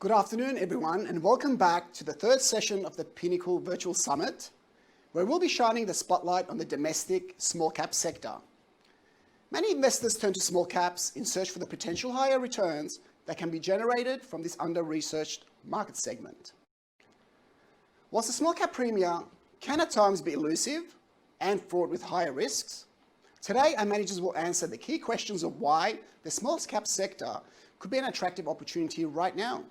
Good afternoon, everyone, and welcome back to the third session of the Pinnacle Virtual Summit, where we'll be shining the spotlight on the domestic small cap sector. Many investors turn to small caps in search for the potential higher returns that can be generated from this under-researched market segment. Whilst the small cap premier can at times be elusive and fraught with higher risks, today our managers will answer the key questions of why the small cap sector could be an attractive opportunity right now.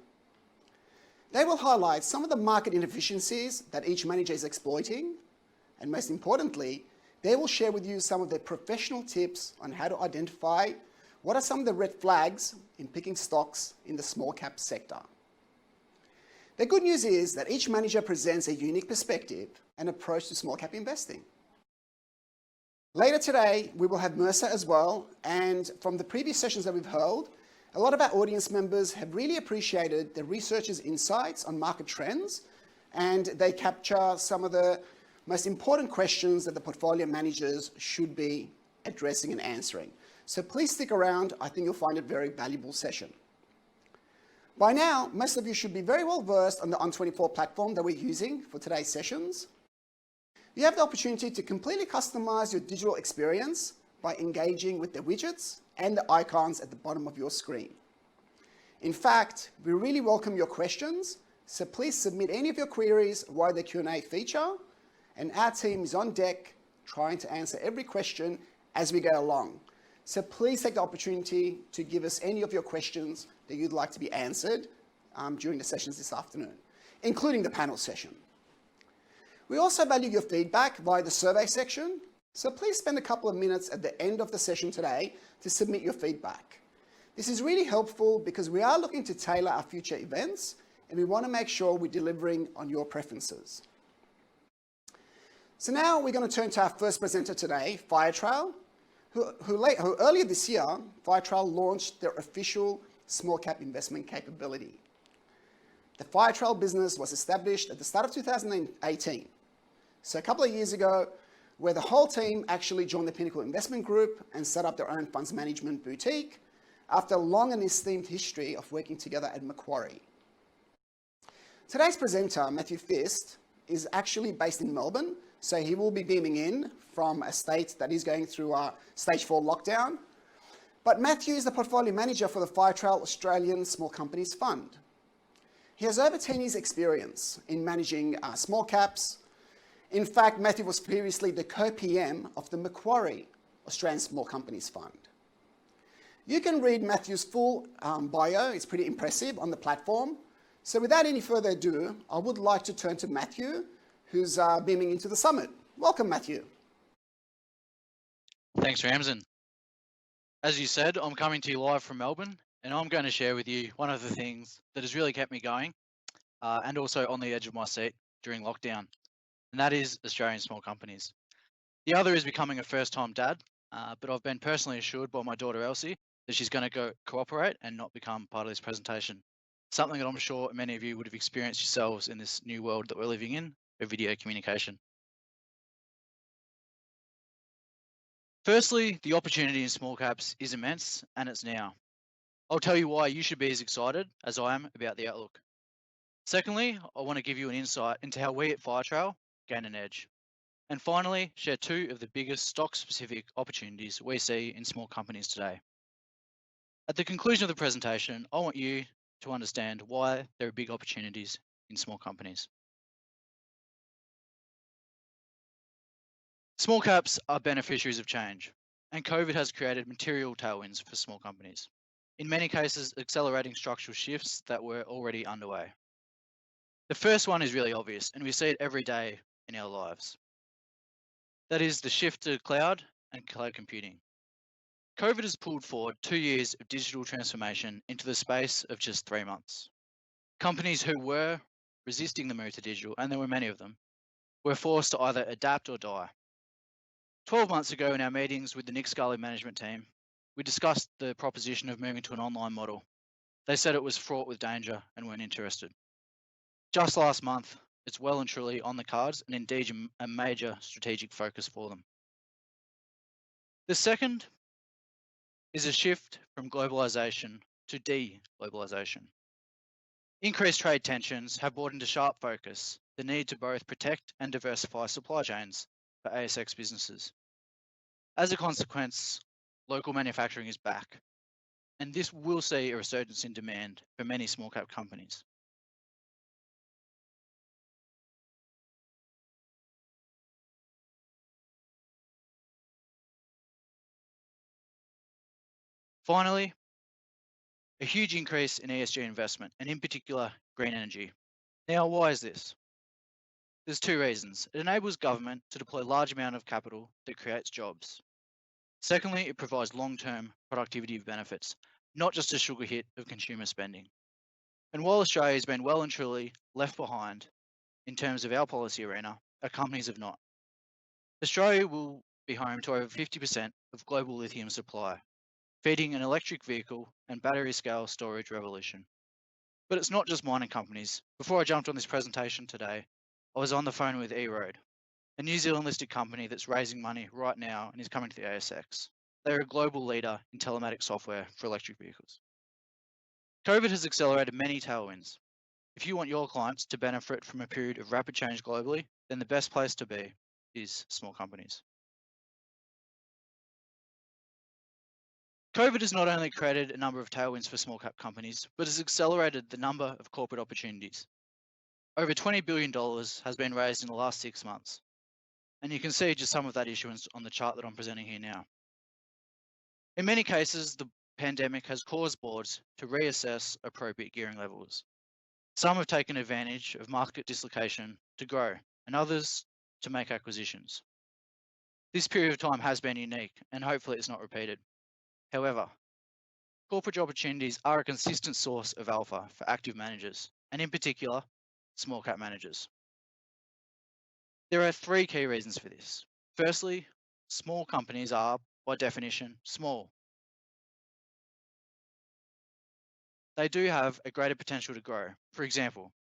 They will highlight some of the market inefficiencies that each manager is exploiting, and most importantly, they will share with you some of their professional tips on how to identify what are some of the red flags in picking stocks in the small cap sector. The good news is that each manager presents a unique perspective and approach to small cap investing. Later today, we will have Mercer as well, and from the previous sessions that we've held, a lot of our audience members have really appreciated the researchers' insights on market trends, and they capture some of the most important questions that the portfolio managers should be addressing and answering. So please stick around. I think you'll find it a very valuable session. By now, most of you should be very well versed on the On24 platform that we're using for today's sessions. You have the opportunity to completely customize your digital experience by engaging with the widgets and the icons at the bottom of your screen. In fact, we really welcome your questions, so please submit any of your queries via the Q&A feature, and our team is on deck trying to answer every question as we go along. So please take the opportunity to give us any of your questions that you'd like to be answered during the sessions this afternoon, including the panel session. We also value your feedback via the survey section, so please spend a couple of minutes at the end of the session today to submit your feedback. This is really helpful because we are looking to tailor our future events, and we want to make sure we're delivering on your preferences. So now we're going to turn to our first presenter today, Firetrail, who earlier this year, Firetrail launched their official small cap investment capability. The Firetrail business was established at the start of 2018. So a couple of years ago, where the whole team actually joined the Pinnacle Investment Group and set up their own funds management boutique after a long and esteemed history of working together at Macquarie. Today's presenter, Matthew Fist, is actually based in Melbourne, so he will be beaming in from a state that is going through a stage 4 lockdown. But Matthew is the portfolio manager for the Firetrail Australian Small Companies Fund. He has over 10 years experience in managing small caps. In fact, Matthew was previously the co-PM of the Macquarie Australian Small Companies Fund. You can read Matthew's full bio, it's pretty impressive, on the platform. So without any further ado, I would like to turn to Matthew, who's beaming into the summit. Welcome, Matthew. Thanks, Ramsin. As you said, I'm coming to you live from Melbourne, and I'm going to share with you one of the things that has really kept me going and also on the edge of my seat during lockdown, and that is Australian small companies. The other is becoming a first-time dad, but I've been personally assured by my daughter Elsie that she's going to cooperate and not become part of this presentation, something that I'm sure many of you would have experienced yourselves in this new world that we're living in, of video communication. Firstly, the opportunity in small caps is immense, and it's now. I'll tell you why you should be as excited as I am about the outlook. Secondly, I want to give you an insight into how we at Firetrail gain an edge. And finally, share two of the biggest stock-specific opportunities we see in small companies today. At the conclusion of the presentation, I want you to understand why there are big opportunities in small companies. Small caps are beneficiaries of change, and COVID has created material tailwinds for small companies, in many cases accelerating structural shifts that were already underway. The first one is really obvious, and we see it every day in our lives. That is the shift to cloud and cloud computing. COVID has pulled forward 2 years of digital transformation into the space of just 3 months. Companies who were resisting the move to digital, and there were many of them, were forced to either adapt or die. 12 months ago in our meetings with the Nick Scully management team, we discussed the proposition of moving to an online model. They said it was fraught with danger and weren't interested. Just last month, it's well and truly on the cards and indeed a major strategic focus for them. The second is a shift from globalization to de-globalization. Increased trade tensions have brought into sharp focus the need to both protect and diversify supply chains for ASX businesses. As a consequence, local manufacturing is back, and this will see a resurgence in demand for many small cap companies. Finally, a huge increase in ESG investment, and in particular, green energy. Now, why is this? There's two reasons. It enables government to deploy large amount of capital that creates jobs. Secondly, it provides long-term productivity benefits, not just a sugar hit of consumer spending. And while Australia has been well and truly left behind in terms of our policy arena, our companies have not. Australia will be home to over 50% of global lithium supply, feeding an electric vehicle and battery scale storage revolution. But it's not just mining companies. Before I jumped on this presentation today, I was on the phone with eRoad, a New Zealand listed company that's raising money right now and is coming to the ASX. They're a global leader in telematics software for electric vehicles. COVID has accelerated many tailwinds. If you want your clients to benefit from a period of rapid change globally, then the best place to be is small companies. COVID has not only created a number of tailwinds for small cap companies, but has accelerated the number of corporate opportunities. Over $20 billion has been raised in the last 6 months. And you can see just some of that issuance on the chart that I'm presenting here now. In many cases, the pandemic has caused boards to reassess appropriate gearing levels. Some have taken advantage of market dislocation to grow, and others to make acquisitions. This period of time has been unique, and hopefully it's not repeated. However, corporate opportunities are a consistent source of alpha for active managers, and in particular, small cap managers. There are 3 key reasons for this. Firstly, small companies are, by definition, small. They do have a greater potential to grow. For example,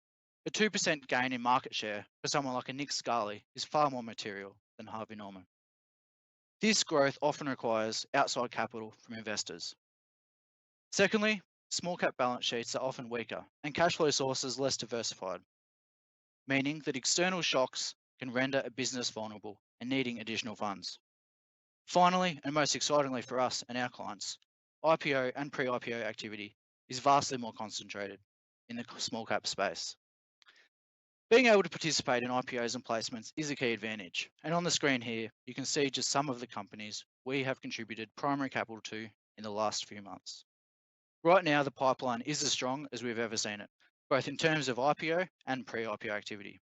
a 2% gain in market share for someone like a Nick Scali is far more material than Harvey Norman. This growth often requires outside capital from investors. Secondly, small cap balance sheets are often weaker and cash flow sources less diversified, meaning that external shocks can render a business vulnerable and needing additional funds. Finally, and most excitingly for us and our clients, IPO and pre-IPO activity is vastly more concentrated in the small cap space. Being able to participate in IPOs and placements is a key advantage. And on the screen here, you can see just some of the companies we have contributed primary capital to in the last few months. Right now, the pipeline is as strong as we've ever seen it, both in terms of IPO and pre-IPO activity.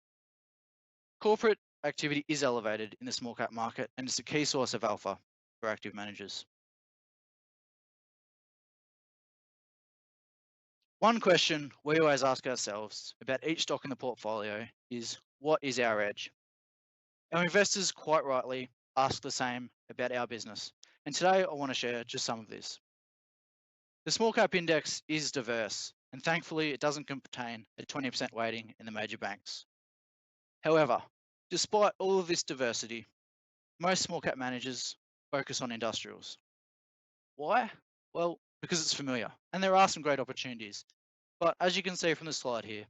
Corporate activity is elevated in the small cap market and is a key source of alpha for active managers. One question we always ask ourselves about each stock in the portfolio is, what is our edge? Our investors quite rightly ask the same about our business, and today I want to share just some of this. The small cap index is diverse, and thankfully it doesn't contain a 20% weighting in the major banks. However, despite all of this diversity, most small cap managers focus on industrials. Why? Well, because it's familiar, and there are some great opportunities. But as you can see from the slide here,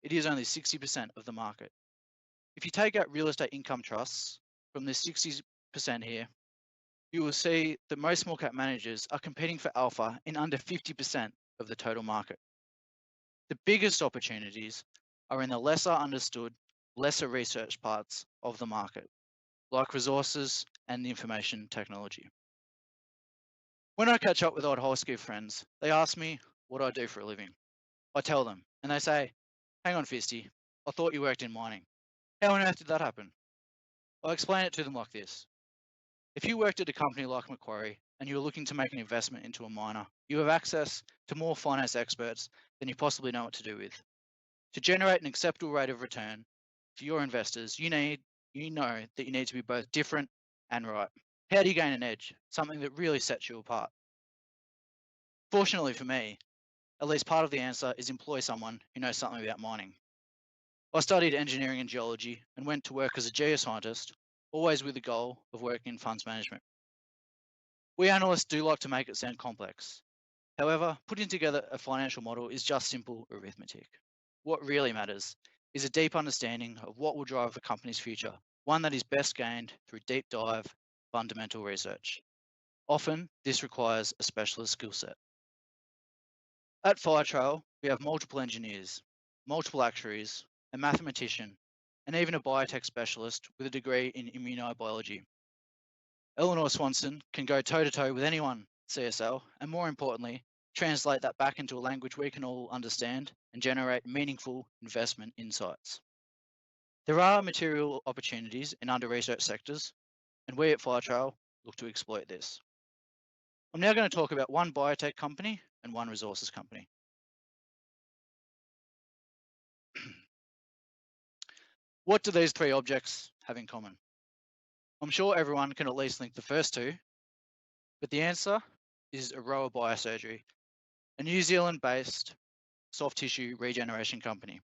it is only 60% of the market. If you take out real estate income trusts from this 60% here, you will see that most small cap managers are competing for alpha in under 50% of the total market. The biggest opportunities are in the lesser understood, lesser researched parts of the market, like resources and the information technology. When I catch up with old high school friends, they ask me what I do for a living. I tell them, and they say, "Hang on, Fisty, I thought you worked in mining. How on earth did that happen?" I explain it to them like this. If you worked at a company like Macquarie and you were looking to make an investment into a miner, you have access to more finance experts than you possibly know what to do with. To generate an acceptable rate of return for your investors, you know that you need to be both different and right. How do you gain an edge? Something that really sets you apart. Fortunately for me, at least part of the answer is employ someone who knows something about mining. I studied engineering and geology and went to work as a geoscientist, always with the goal of working in funds management. We analysts do like to make it sound complex. However, putting together a financial model is just simple arithmetic. What really matters is a deep understanding of what will drive the company's future, one that is best gained through deep dive, fundamental research. Often, this requires a specialist skill set. At Firetrail, we have multiple engineers, multiple actuaries, a mathematician, and even a biotech specialist with a degree in immunobiology. Eleanor Swanson can go toe-to-toe with anyone CSL, and more importantly, translate that back into a language we can all understand and generate meaningful investment insights. There are material opportunities in under-researched sectors, and we at Firetrail look to exploit this. I'm now going to talk about one biotech company and one resources company. What do these three objects have in common? I'm sure everyone can at least link the first two, but the answer is Aroa Biosurgery, a New Zealand-based soft tissue regeneration company.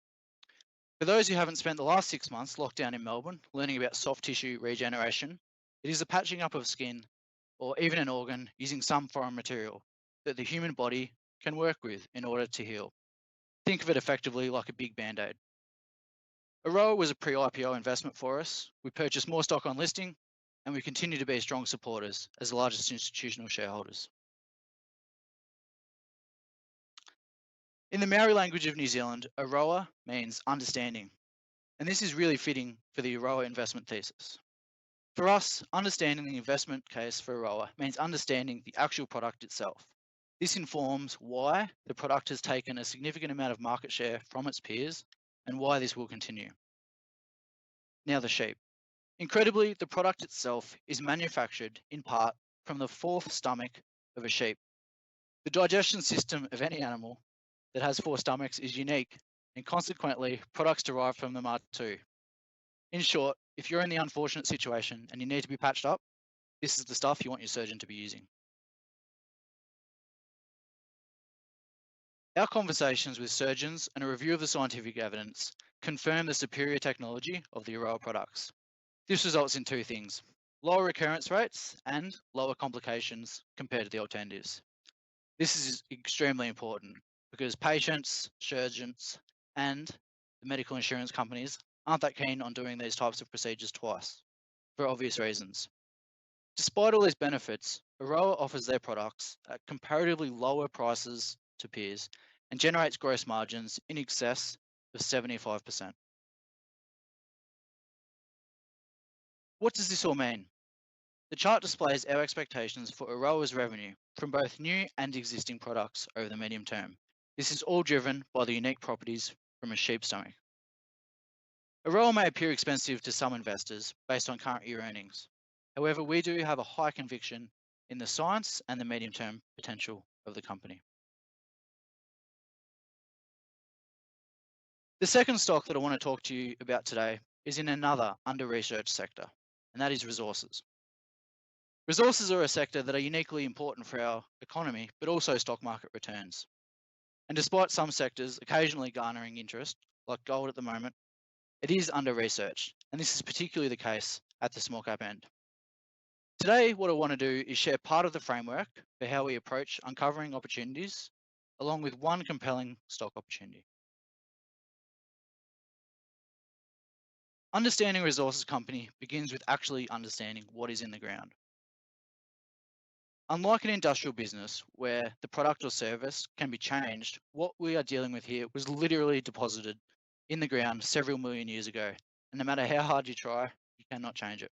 For those who haven't spent the last 6 months locked down in Melbourne learning about soft tissue regeneration, it is the patching up of skin or even an organ using some foreign material that the human body can work with in order to heal. Think of it effectively like a big band-aid. Aroa was a pre-IPO investment for us. We purchased more stock on listing, and we continue to be strong supporters as the largest institutional shareholders. In the Maori language of New Zealand, Aroa means understanding, and this is really fitting for the Aroa investment thesis. For us, understanding the investment case for Aroa means understanding the actual product itself. This informs why the product has taken a significant amount of market share from its peers and why this will continue. Now the sheep. Incredibly, the product itself is manufactured in part from the fourth stomach of a sheep. The digestion system of any animal that has 4 stomachs is unique, and consequently, products derived from them are too. In short, if you're in the unfortunate situation and you need to be patched up, this is the stuff you want your surgeon to be using. Our conversations with surgeons and a review of the scientific evidence confirm the superior technology of the Aroa products. This results in 2 things: lower recurrence rates and lower complications compared to the alternatives. This is extremely important because patients, surgeons, and the medical insurance companies aren't that keen on doing these types of procedures twice, for obvious reasons. Despite all these benefits, Aroa offers their products at comparatively lower prices to peers and generates gross margins in excess of 75%. What does this all mean? The chart displays our expectations for Aroa's revenue from both new and existing products over the medium term. This is all driven by the unique properties from a sheep stomach. Aroa may appear expensive to some investors based on current year earnings. However, we do have a high conviction in the science and the medium-term potential of the company. The second stock that I want to talk to you about today is in another under-researched sector, and that is resources. Resources are a sector that are uniquely important for our economy, but also stock market returns. And despite some sectors occasionally garnering interest, like gold at the moment, it is under-researched, and this is particularly the case at the small cap end. Today, what I want to do is share part of the framework for how we approach uncovering opportunities, along with one compelling stock opportunity. Understanding a resources company begins with actually understanding what is in the ground. Unlike an industrial business where the product or service can be changed, what we are dealing with here was literally deposited in the ground several million years ago, and no matter how hard you try, you cannot change it.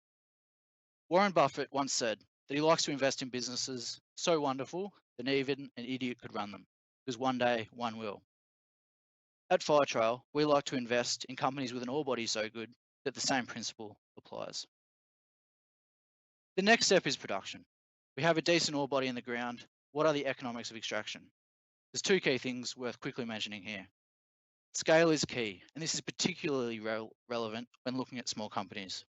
Warren Buffett once said that he likes to invest in businesses so wonderful that even an idiot could run them, because one day one will. At Firetrail, we like to invest in companies with an ore body so good that the same principle applies. The next step is production. We have a decent ore body in the ground. What are the economics of extraction? There's 2 key things worth quickly mentioning here. Scale is key, and this is particularly relevant when looking at small companies.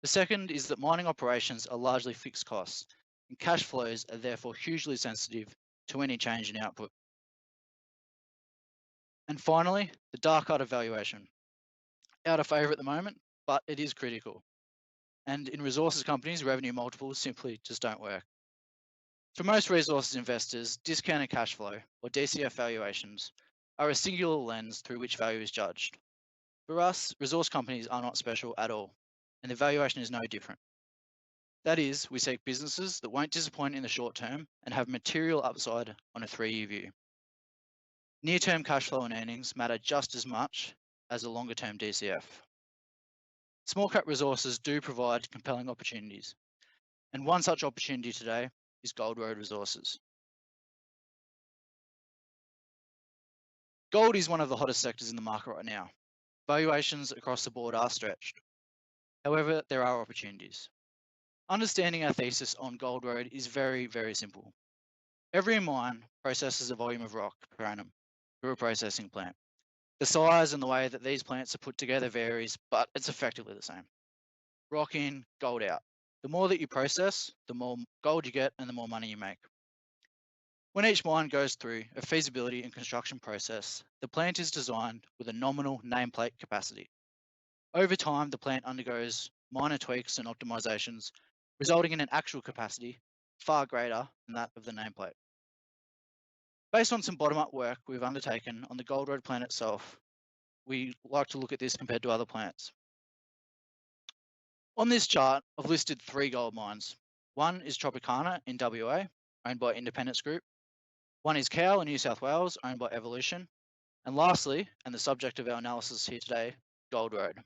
The second is that mining operations are largely fixed costs, and cash flows are therefore hugely sensitive to any change in output. And finally, the dark art of valuation. Out of favour at the moment, but it is critical. And in resources companies, revenue multiples simply just don't work. For most resources investors, discounted cash flow, or DCF valuations, are a singular lens through which value is judged. For us, resource companies are not special at all, and the valuation is no different. That is, we seek businesses that won't disappoint in the short term and have material upside on a 3-year view. Near-term cash flow and earnings matter just as much as a longer-term DCF. Small cap resources do provide compelling opportunities, and one such opportunity today is Gold Road Resources. Gold is one of the hottest sectors in the market right now. Valuations across the board are stretched. However, there are opportunities. Understanding our thesis on Gold Road is very, very simple. Every mine processes a volume of rock per annum through a processing plant. The size and the way that these plants are put together varies, but it's effectively the same. Rock in, gold out. The more that you process, the more gold you get and the more money you make. When each mine goes through a feasibility and construction process, the plant is designed with a nominal nameplate capacity. Over time, the plant undergoes minor tweaks and optimizations, resulting in an actual capacity far greater than that of the nameplate. Based on some bottom-up work we've undertaken on the Gold Road plant itself, we like to look at this compared to other plants. On this chart, I've listed 3 gold mines. One is Tropicana in WA, owned by Independence Group. One is Cowal in New South Wales, owned by Evolution. And lastly, and the subject of our analysis here today, Gold Road.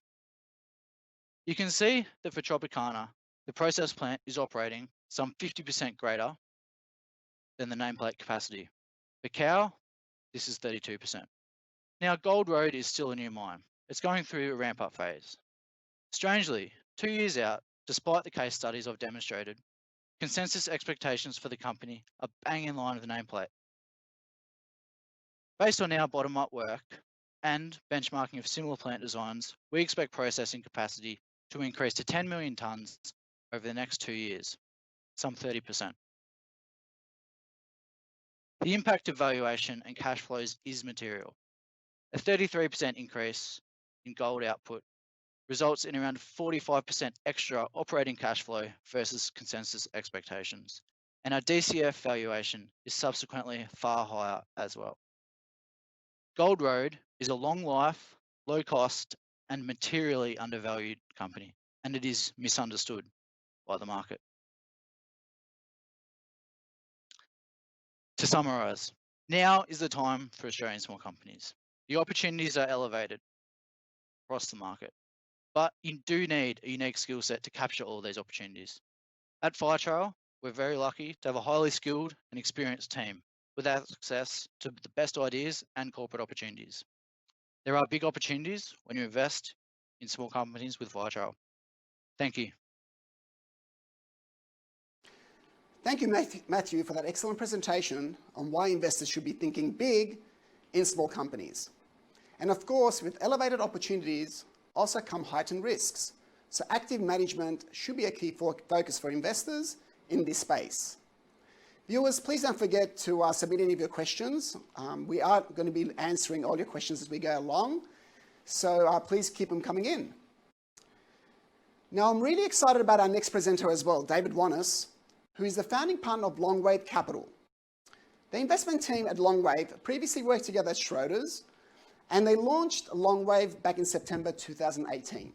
You can see that for Tropicana, the process plant is operating some 50% greater than the nameplate capacity. For Cowal, this is 32%. Now, Gold Road is still a new mine. It's going through a ramp-up phase. Strangely, 2 years out, despite the case studies I've demonstrated, consensus expectations for the company are bang in line with the nameplate. Based on our bottom-up work and benchmarking of similar plant designs, we expect processing capacity to increase to 10 million tonnes over the next 2 years, some 30%. The impact of valuation and cash flows is material. A 33% increase in gold output results in around 45% extra operating cash flow versus consensus expectations, and our DCF valuation is subsequently far higher as well. Gold Road is a long life, low cost, and materially undervalued company, and it is misunderstood by the market. To summarise, now is the time for Australian small companies. The opportunities are elevated across the market, but you do need a unique skill set to capture all these opportunities. At Firetrail, we're very lucky to have a highly skilled and experienced team with access to the best ideas and corporate opportunities. There are big opportunities when you invest in small companies with Firetrail. Thank you. Thank you, Matthew, for that excellent presentation on why investors should be thinking big in small companies. And of course, with elevated opportunities also come heightened risks. So active management should be a key focus for investors in this space. Viewers, please don't forget to submit any of your questions. We are going to be answering all your questions as we go along, so please keep them coming in. Now, I'm really excited about our next presenter as well, David Wanis, who is the founding partner of Longwave Capital. The investment team at Longwave previously worked together at Schroders, and they launched Longwave back in September 2018.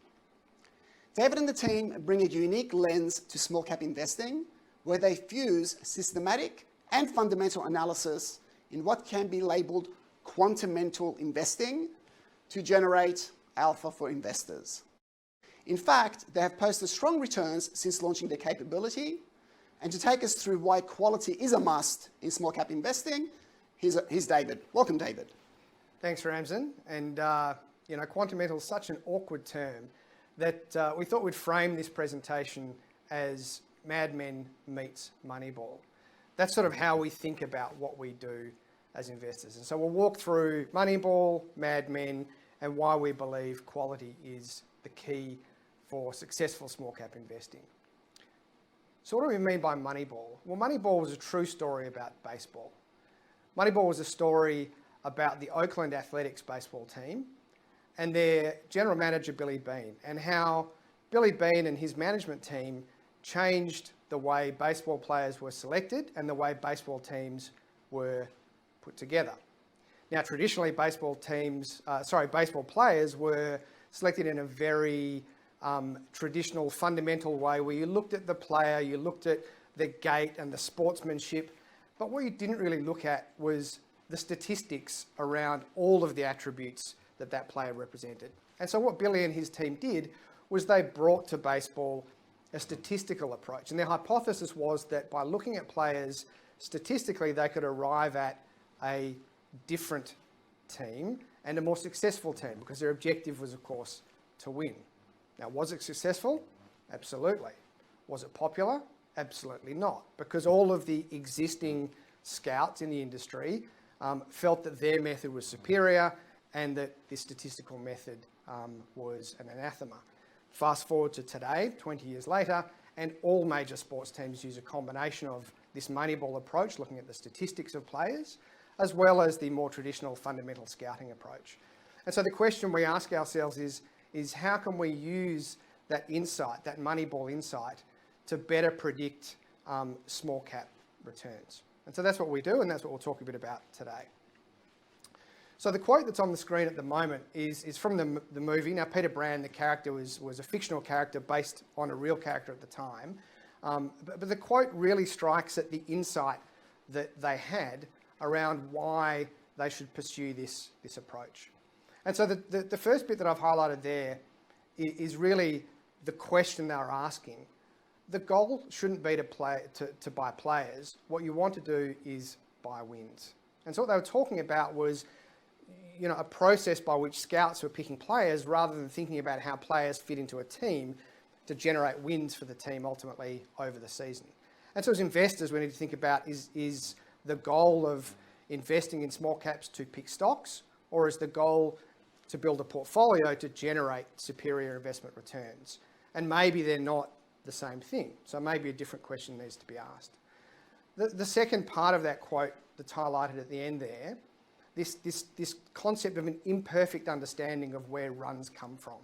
David and the team bring a unique lens to small cap investing, where they fuse systematic and fundamental analysis in what can be labeled quantamental investing to generate alpha for investors. In fact, they have posted strong returns since launching their capability. And to take us through why quality is a must in small cap investing, here's David. Welcome, David. Thanks, Ramsin. And quantamental is such an awkward term that we thought we'd frame this presentation as Mad Men meets Moneyball. That's sort of how we think about what we do as investors. And so we'll walk through Moneyball, Mad Men, and why we believe quality is the key for successful small cap investing. So what do we mean by Moneyball? Well, Moneyball was a true story about baseball. Moneyball was a story about the Oakland Athletics baseball team and their general manager, Billy Beane, and how Billy Beane and his management team changed the way baseball players were selected and the way baseball teams were put together. Now, traditionally, baseball players were selected in a very traditional, fundamental way where you looked at the player, you looked at the gait and the sportsmanship, but what you didn't really look at was the statistics around all of the attributes that that player represented. And so what Billy and his team did was they brought to baseball a statistical approach. And their hypothesis was that by looking at players statistically, they could arrive at a different team and a more successful team, because their objective was, of course, to win. Now, was it successful? Absolutely. Was it popular? Absolutely not, because all of the existing scouts in the industry felt that their method was superior and that this statistical method was an anathema. Fast forward to today, 20 years later, and all major sports teams use a combination of this Moneyball approach, looking at the statistics of players, as well as the more traditional fundamental scouting approach. And so the question we ask ourselves is how can we use that insight, that Moneyball insight, to better predict small cap returns? And so that's what we do, and that's what we'll talk a bit about today. So the quote that's on the screen at the moment is from the movie. Now, Peter Brand, the character, was a fictional character based on a real character at the time. But the quote really strikes at the insight that they had around why they should pursue this approach. And so the first bit that I've highlighted there is really the question they're asking. The goal shouldn't be to buy players. What you want to do is buy wins. And so what they were talking about was, a process by which scouts were picking players rather than thinking about how players fit into a team to generate wins for the team ultimately over the season. And so as investors, we need to think about is the goal of investing in small caps to pick stocks, or is the goal to build a portfolio to generate superior investment returns? And maybe they're not the same thing. So maybe a different question needs to be asked. The second part of that quote that's highlighted at the end there, this concept of an imperfect understanding of where runs come from.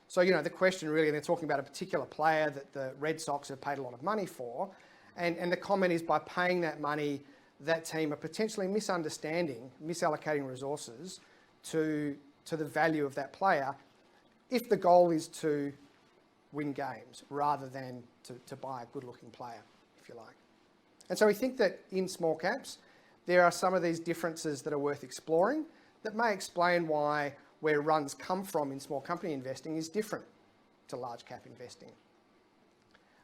So, the question really, they're talking about a particular player that the Red Sox have paid a lot of money for, and the comment is by paying that money, that team are potentially misallocating resources to the value of that player if the goal is to win games rather than to buy a good-looking player, if you like. And so we think that in small caps, there are some of these differences that are worth exploring that may explain why where runs come from in small company investing is different to large cap investing.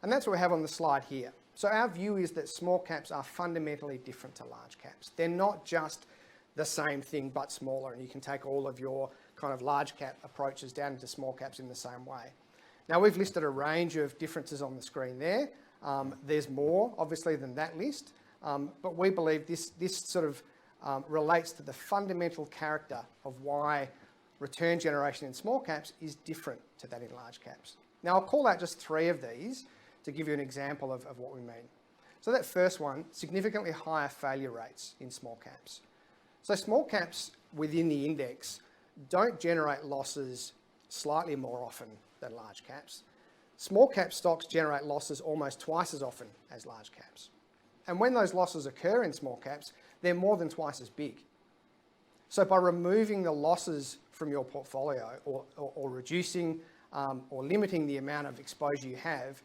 And that's what we have on the slide here. So our view is that small caps are fundamentally different to large caps. They're not just the same thing but smaller, and you can take all of your kind of large cap approaches down into small caps in the same way. Now, we've listed a range of differences on the screen there. There's more, obviously, than that list, but we believe this sort of relates to the fundamental character of why return generation in small caps is different to that in large caps. Now, I'll call out just 3 of these to give you an example of what we mean. So that first one, significantly higher failure rates in small caps. So small caps within the index don't generate losses slightly more often than large caps. Small cap stocks generate losses almost twice as often as large caps. And when those losses occur in small caps, they're more than twice as big. So by removing the losses from your portfolio or reducing or limiting the amount of exposure you have,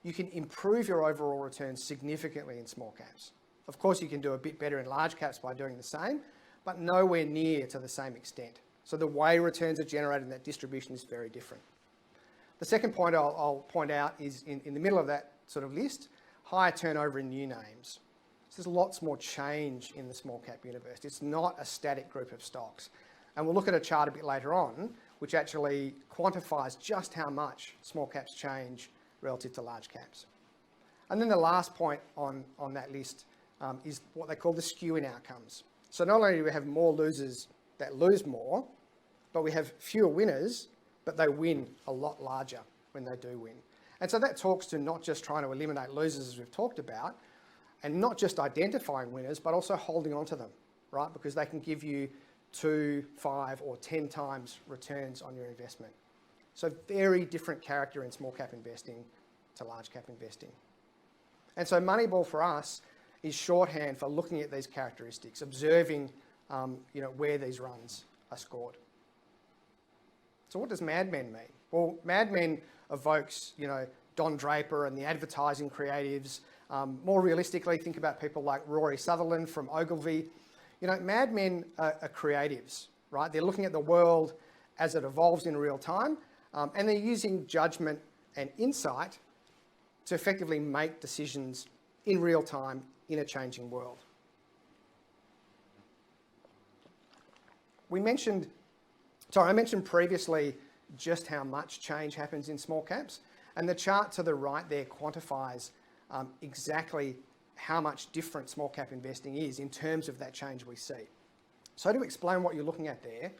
you can improve your overall returns significantly in small caps. Of course, you can do a bit better in large caps by doing the same, but nowhere near to the same extent. So the way returns are generated in that distribution is very different. The second point I'll point out is in the middle of that sort of list, higher turnover in new names. So there's lots more change in the small cap universe. It's not a static group of stocks. And we'll look at a chart a bit later on, which actually quantifies just how much small caps change relative to large caps. And then the last point on that list is what they call the skew in outcomes. So not only do we have more losers that lose more, but we have fewer winners, but they win a lot larger when they do win. And so that talks to not just trying to eliminate losers, as we've talked about, and not just identifying winners, but also holding on to them, right? Because they can give you 2, 5, or 10 times returns on your investment. So very different character in small cap investing to large cap investing. And so Moneyball for us is shorthand for looking at these characteristics, observing where these runs are scored. So what does Mad Men mean? Well, Mad Men evokes, Don Draper and the advertising creatives. More realistically, think about people like Rory Sutherland from Ogilvy. Mad Men are creatives, right? They're looking at the world as it evolves in real time, and they're using judgment and insight to effectively make decisions in real time in a changing world. I mentioned previously just how much change happens in small caps, and the chart to the right there quantifies exactly how much different small cap investing is in terms of that change we see. So to explain what you're looking at there,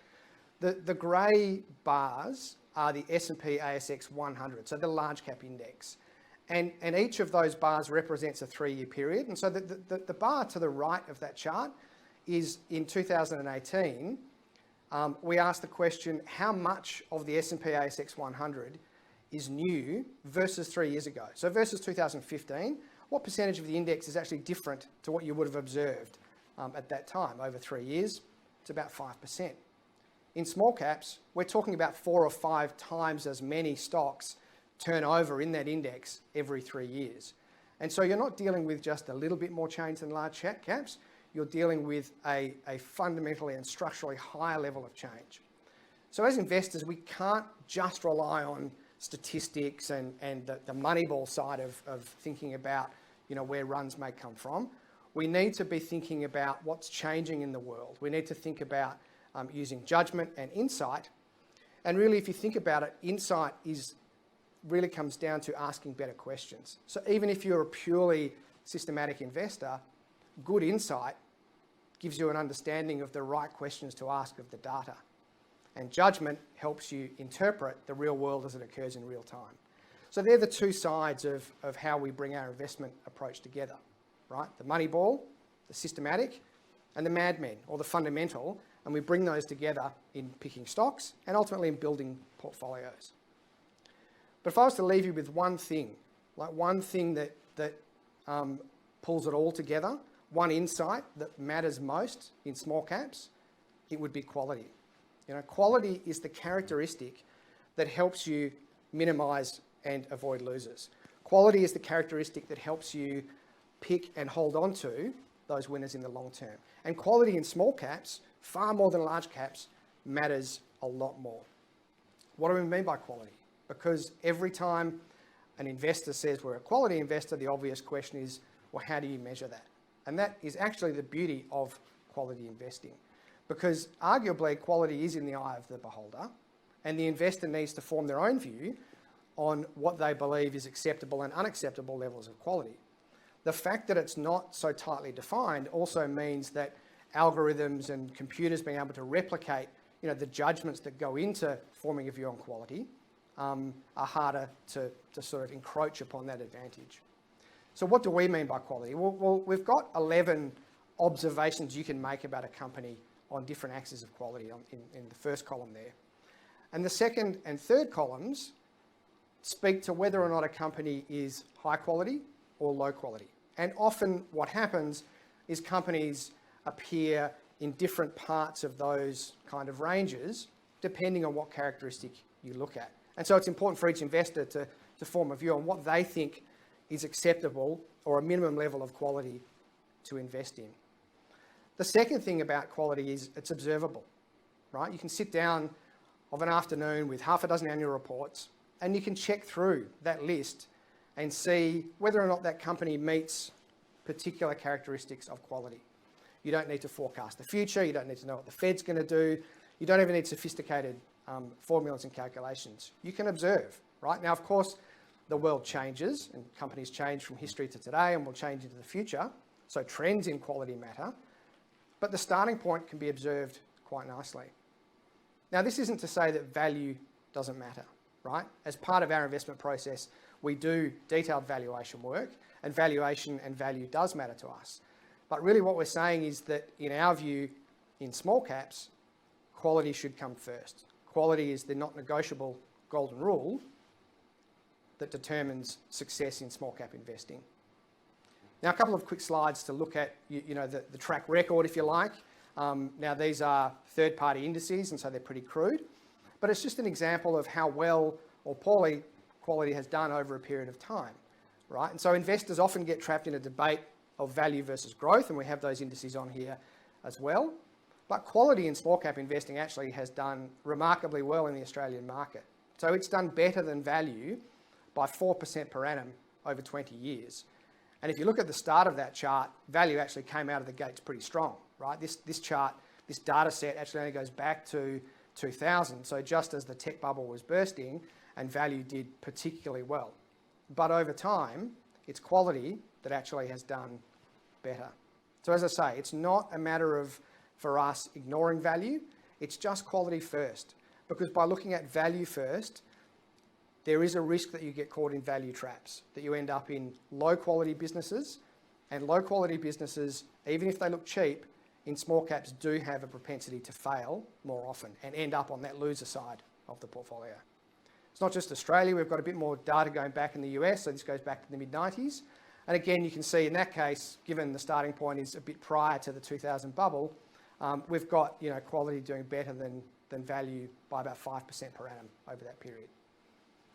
the grey bars are the S&P ASX 100, so the large cap index. And each of those bars represents a 3-year period. And so the bar to the right of that chart is in 2018, we asked the question, how much of the S&P ASX 100 is new versus 3 years ago? So versus 2015, what percentage of the index is actually different to what you would have observed at that time? Over 3 years, it's about 5%. In small caps, we're talking about 4 or 5 times as many stocks turn over in that index every 3 years. And so you're not dealing with just a little bit more change than large caps, you're dealing with a fundamentally and structurally higher level of change. So as investors, we can't just rely on statistics and the Moneyball side of thinking about where runs may come from. We need to be thinking about what's changing in the world. We need to think about using judgment and insight. And really, if you think about it, insight really comes down to asking better questions. So even if you're a purely systematic investor, good insight gives you an understanding of the right questions to ask of the data. And judgment helps you interpret the real world as it occurs in real time. So they're the two sides of how we bring our investment approach together, right? The Moneyball, the systematic, and the Mad Men, or the fundamental, and we bring those together in picking stocks and ultimately in building portfolios. But if I was to leave you with one thing that pulls it all together, one insight that matters most in small caps, it would be quality. Quality is the characteristic that helps you minimise and avoid losers. Quality is the characteristic that helps you pick and hold on to those winners in the long term. And quality in small caps, far more than large caps, matters a lot more. What do we mean by quality? Because every time an investor says we're a quality investor, the obvious question is, well, how do you measure that? And that is actually the beauty of quality investing. Because arguably quality is in the eye of the beholder, and the investor needs to form their own view on what they believe is acceptable and unacceptable levels of quality. The fact that it's not so tightly defined also means that algorithms and computers being able to replicate the judgments that go into forming a view on quality are harder to sort of encroach upon that advantage. So what do we mean by quality? Well, we've got 11 observations you can make about a company on different axes of quality in the first column there. And the second and third columns speak to whether or not a company is high quality or low quality. And often what happens is companies appear in different parts of those kind of ranges, depending on what characteristic you look at. And so it's important for each investor to form a view on what they think is acceptable or a minimum level of quality to invest in. The second thing about quality is it's observable, right? You can sit down of an afternoon with half a dozen annual reports and you can check through that list and see whether or not that company meets particular characteristics of quality. You don't need to forecast the future. You don't need to know what the Fed's going to do. You don't even need sophisticated formulas and calculations. You can observe, right? Now, of course, the world changes and companies change from history to today and will change into the future. So trends in quality matter. But the starting point can be observed quite nicely. Now, this isn't to say that value doesn't matter, right? As part of our investment process, we do detailed valuation work, and valuation and value does matter to us. But really what we're saying is that in our view, in small caps, quality should come first. Quality is the not negotiable golden rule. that determines success in small cap investing. Now, a couple of quick slides to look at, the track record, if you like. Now, these are third-party indices, and so they're pretty crude, but it's just an example of how well or poorly quality has done over a period of time, right? And so investors often get trapped in a debate of value versus growth, and we have those indices on here as well. But quality in small cap investing actually has done remarkably well in the Australian market. So it's done better than value by 4% per annum over 20 years. And if you look at the start of that chart, value actually came out of the gates pretty strong, right? This chart, this data set actually only goes back to 2000. So just as the tech bubble was bursting, and value did particularly well. But over time, it's quality that actually has done better. So as I say, it's not a matter of, for us, ignoring value. It's just quality first. Because by looking at value first, there is a risk that you get caught in value traps, that you end up in low quality businesses. And low quality businesses, even if they look cheap, in small caps do have a propensity to fail more often and end up on that loser side of the portfolio. It's not just Australia, we've got a bit more data going back in the US, so this goes back to the mid-90s. And again, you can see in that case, given the starting point is a bit prior to the 2000 bubble, we've got quality doing better than value by about 5% per annum over that period.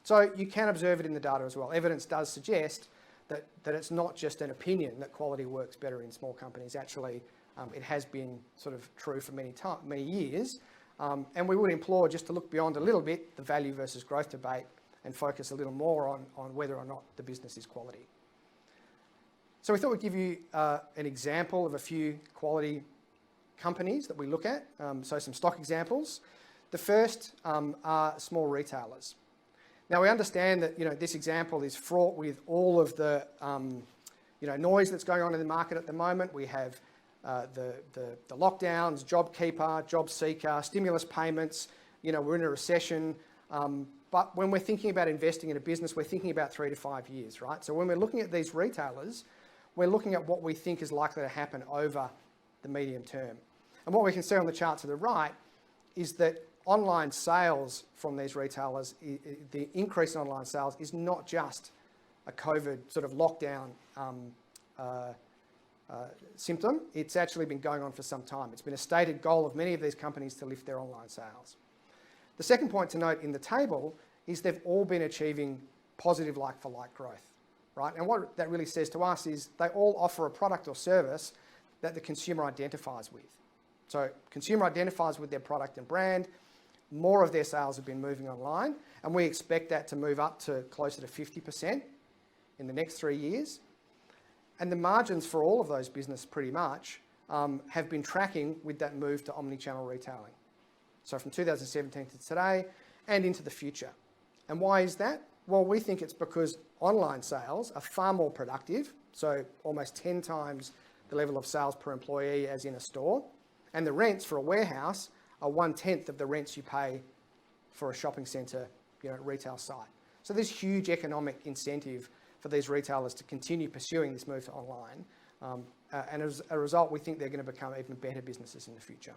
So you can observe it in the data as well. Evidence does suggest that it's not just an opinion that quality works better in small companies. Actually, it has been sort of true for many years. And we would implore just to look beyond a little bit the value versus growth debate and focus a little more on whether or not the business is quality. So we thought we'd give you an example of a few quality companies that we look at. So some stock examples. The first are small retailers. Now we understand that this example is fraught with all of the noise that's going on in the market at the moment. We have the lockdowns, JobKeeper, JobSeeker, stimulus payments. We're in a recession. But when we're thinking about investing in a business, we're thinking about 3 to 5 years, right? So when we're looking at these retailers, we're looking at what we think is likely to happen over the medium term. And what we can see on the chart to the right is that online sales from these retailers, the increase in online sales is not just a COVID sort of lockdown symptom. It's actually been going on for some time. It's been a stated goal of many of these companies to lift their online sales. The second point to note in the table is they've all been achieving positive like-for-like growth, right? And what that really says to us is they all offer a product or service that the consumer identifies with. So consumer identifies with their product and brand. More of their sales have been moving online, and we expect that to move up to closer to 50% in the next 3 years. And the margins for all of those businesses pretty much have been tracking with that move to omni-channel retailing. So from 2017 to today and into the future. And why is that? Well, we think it's because online sales are far more productive, so almost 10 times the level of sales per employee as in a store. And the rents for a warehouse are 1/10 of the rents you pay for a shopping centre, retail site. So there's huge economic incentive for these retailers to continue pursuing this move to online. And as a result, we think they're going to become even better businesses in the future.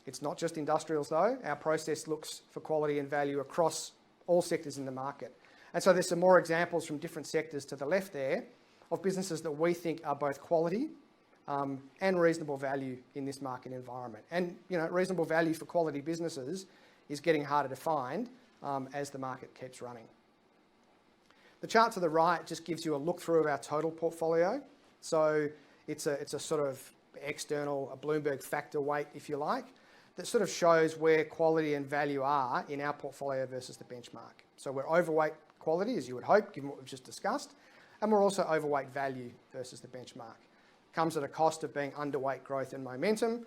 It's not just industrials though. Our process looks for quality and value across all sectors in the market. And so there's some more examples from different sectors to the left there of businesses that we think are both quality and reasonable value in this market environment. And reasonable value for quality businesses is getting harder to find as the market keeps running. The chart to the right just gives you a look through of our total portfolio. So it's a sort of external, a Bloomberg factor weight, if you like, that sort of shows where quality and value are in our portfolio versus the benchmark. So we're overweight quality, as you would hope, given what we've just discussed, and we're also overweight value versus the benchmark. Comes at a cost of being underweight growth and momentum,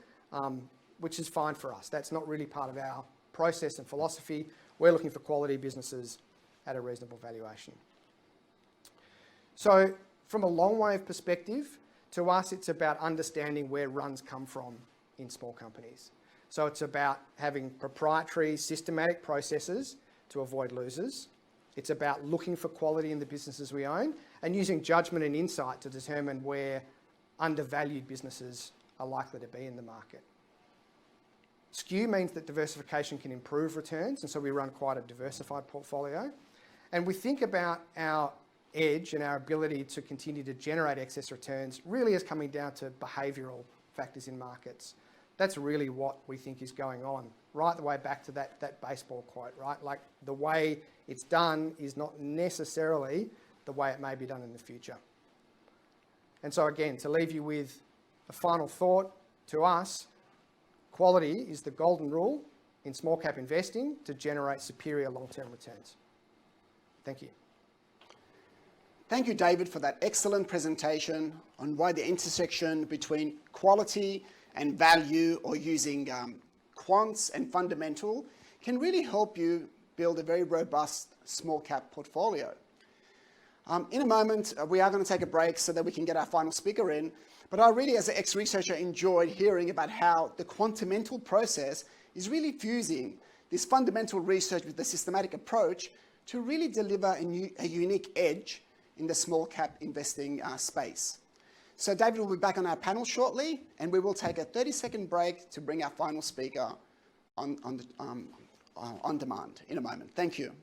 which is fine for us. That's not really part of our process and philosophy. We're looking for quality businesses at a reasonable valuation. So from a Longwave perspective, to us, it's about understanding where runs come from in small companies. So it's about having proprietary, systematic processes to avoid losers. It's about looking for quality in the businesses we own and using judgment and insight to determine where undervalued businesses are likely to be in the market. Skew means that diversification can improve returns, and so we run quite a diversified portfolio. And we think about our edge and our ability to continue to generate excess returns really is coming down to behavioural factors in markets. That's really what we think is going on, right the way back to that baseball quote, right? Like the way it's done is not necessarily the way it may be done in the future. And so again, to leave you with a final thought, to us, quality is the golden rule in small cap investing to generate superior long-term returns. Thank you. Thank you, David, for that excellent presentation on why the intersection between quality and value, or using quants and fundamental, can really help you build a very robust small cap portfolio. In a moment, we are going to take a break so that we can get our final speaker in. But I really, as an ex-researcher, enjoyed hearing about how the quantamental process is really fusing this fundamental research with the systematic approach to really deliver a unique edge in the small cap investing space. So David will be back on our panel shortly, and we will take a 30-second break to bring our final speaker on demand in a moment. Thank you.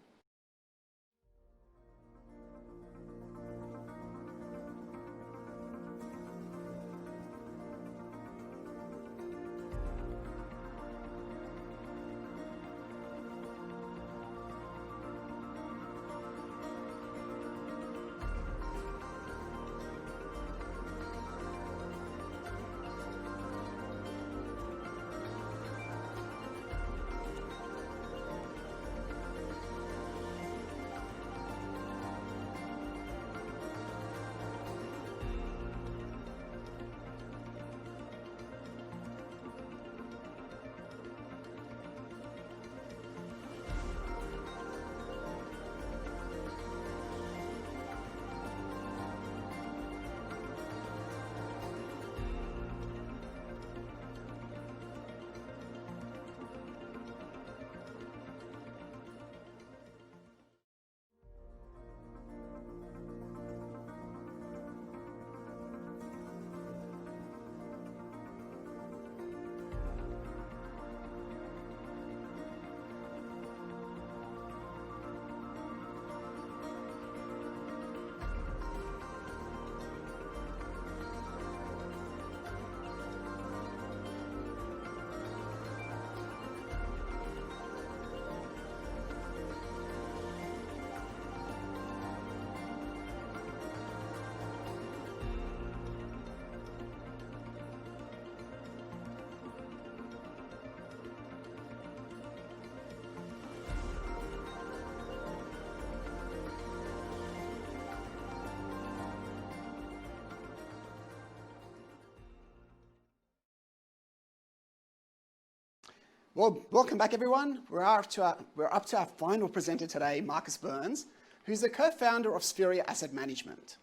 Well, welcome back, everyone. We're up to our final presenter today, Marcus Burns, who's the co-founder of Spheria Asset Management.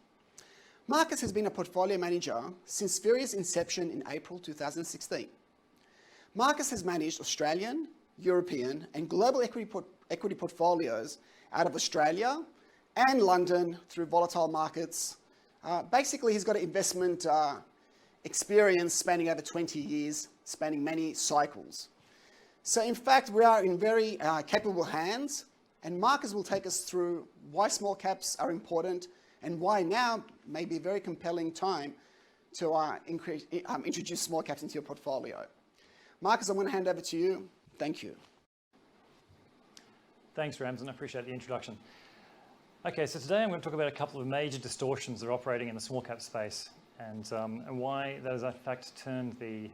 Marcus has been a portfolio manager since Spheria's inception in April 2016. Marcus has managed Australian, European, and global equity portfolios out of Australia and London through volatile markets. Basically, he's got an investment experience spanning over 20 years, spanning many cycles. So in fact, we are in very capable hands, and Marcus will take us through why small caps are important and why now may be a very compelling time to introduce small caps into your portfolio. Marcus, I'm going to hand over to you. Thank you. Thanks, Ramsin. I appreciate the introduction. Okay, so today I'm going to talk about a couple of major distortions that are operating in the small cap space, and why those in fact turned the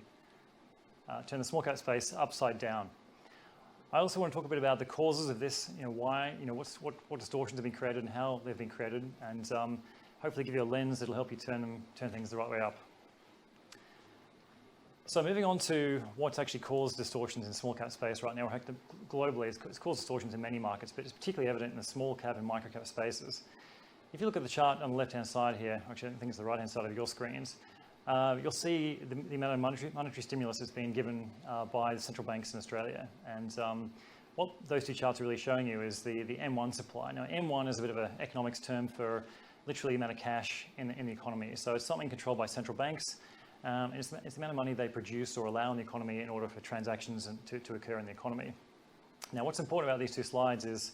small cap space upside down. I also want to talk a bit about the causes of this, why, what distortions have been created and how they've been created, and hopefully give you a lens that'll help you turn things the right way up. So moving on to what's actually caused distortions in the small cap space right now, globally, it's caused distortions in many markets, but it's particularly evident in the small cap and micro cap spaces. If you look at the chart on the left-hand side here, actually I think it's the right-hand side of your screens, you'll see the amount of monetary stimulus that's been given by the central banks in Australia. And what those two charts are really showing you is the M1 supply. Now, M1 is a bit of an economics term for literally the amount of cash in the economy. So it's something controlled by central banks. It's the amount of money they produce or allow in the economy in order for transactions to occur in the economy. Now, what's important about these two slides is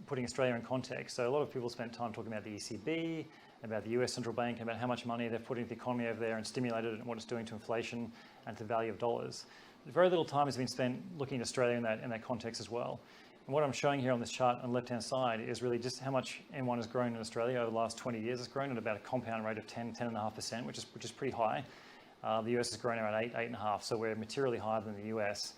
putting Australia in context. So a lot of people spent time talking about the ECB, about the US central bank, about how much money they've put into the economy over there and stimulated it and what it's doing to inflation and to the value of dollars. Very little time has been spent looking at Australia in that context as well. And what I'm showing here on this chart on the left-hand side is really just how much M1 has grown in Australia over the last 20 years. It's grown at about a compound rate of 10.5%, which is pretty high. The US has grown around 8.5%, so we're materially higher than the US.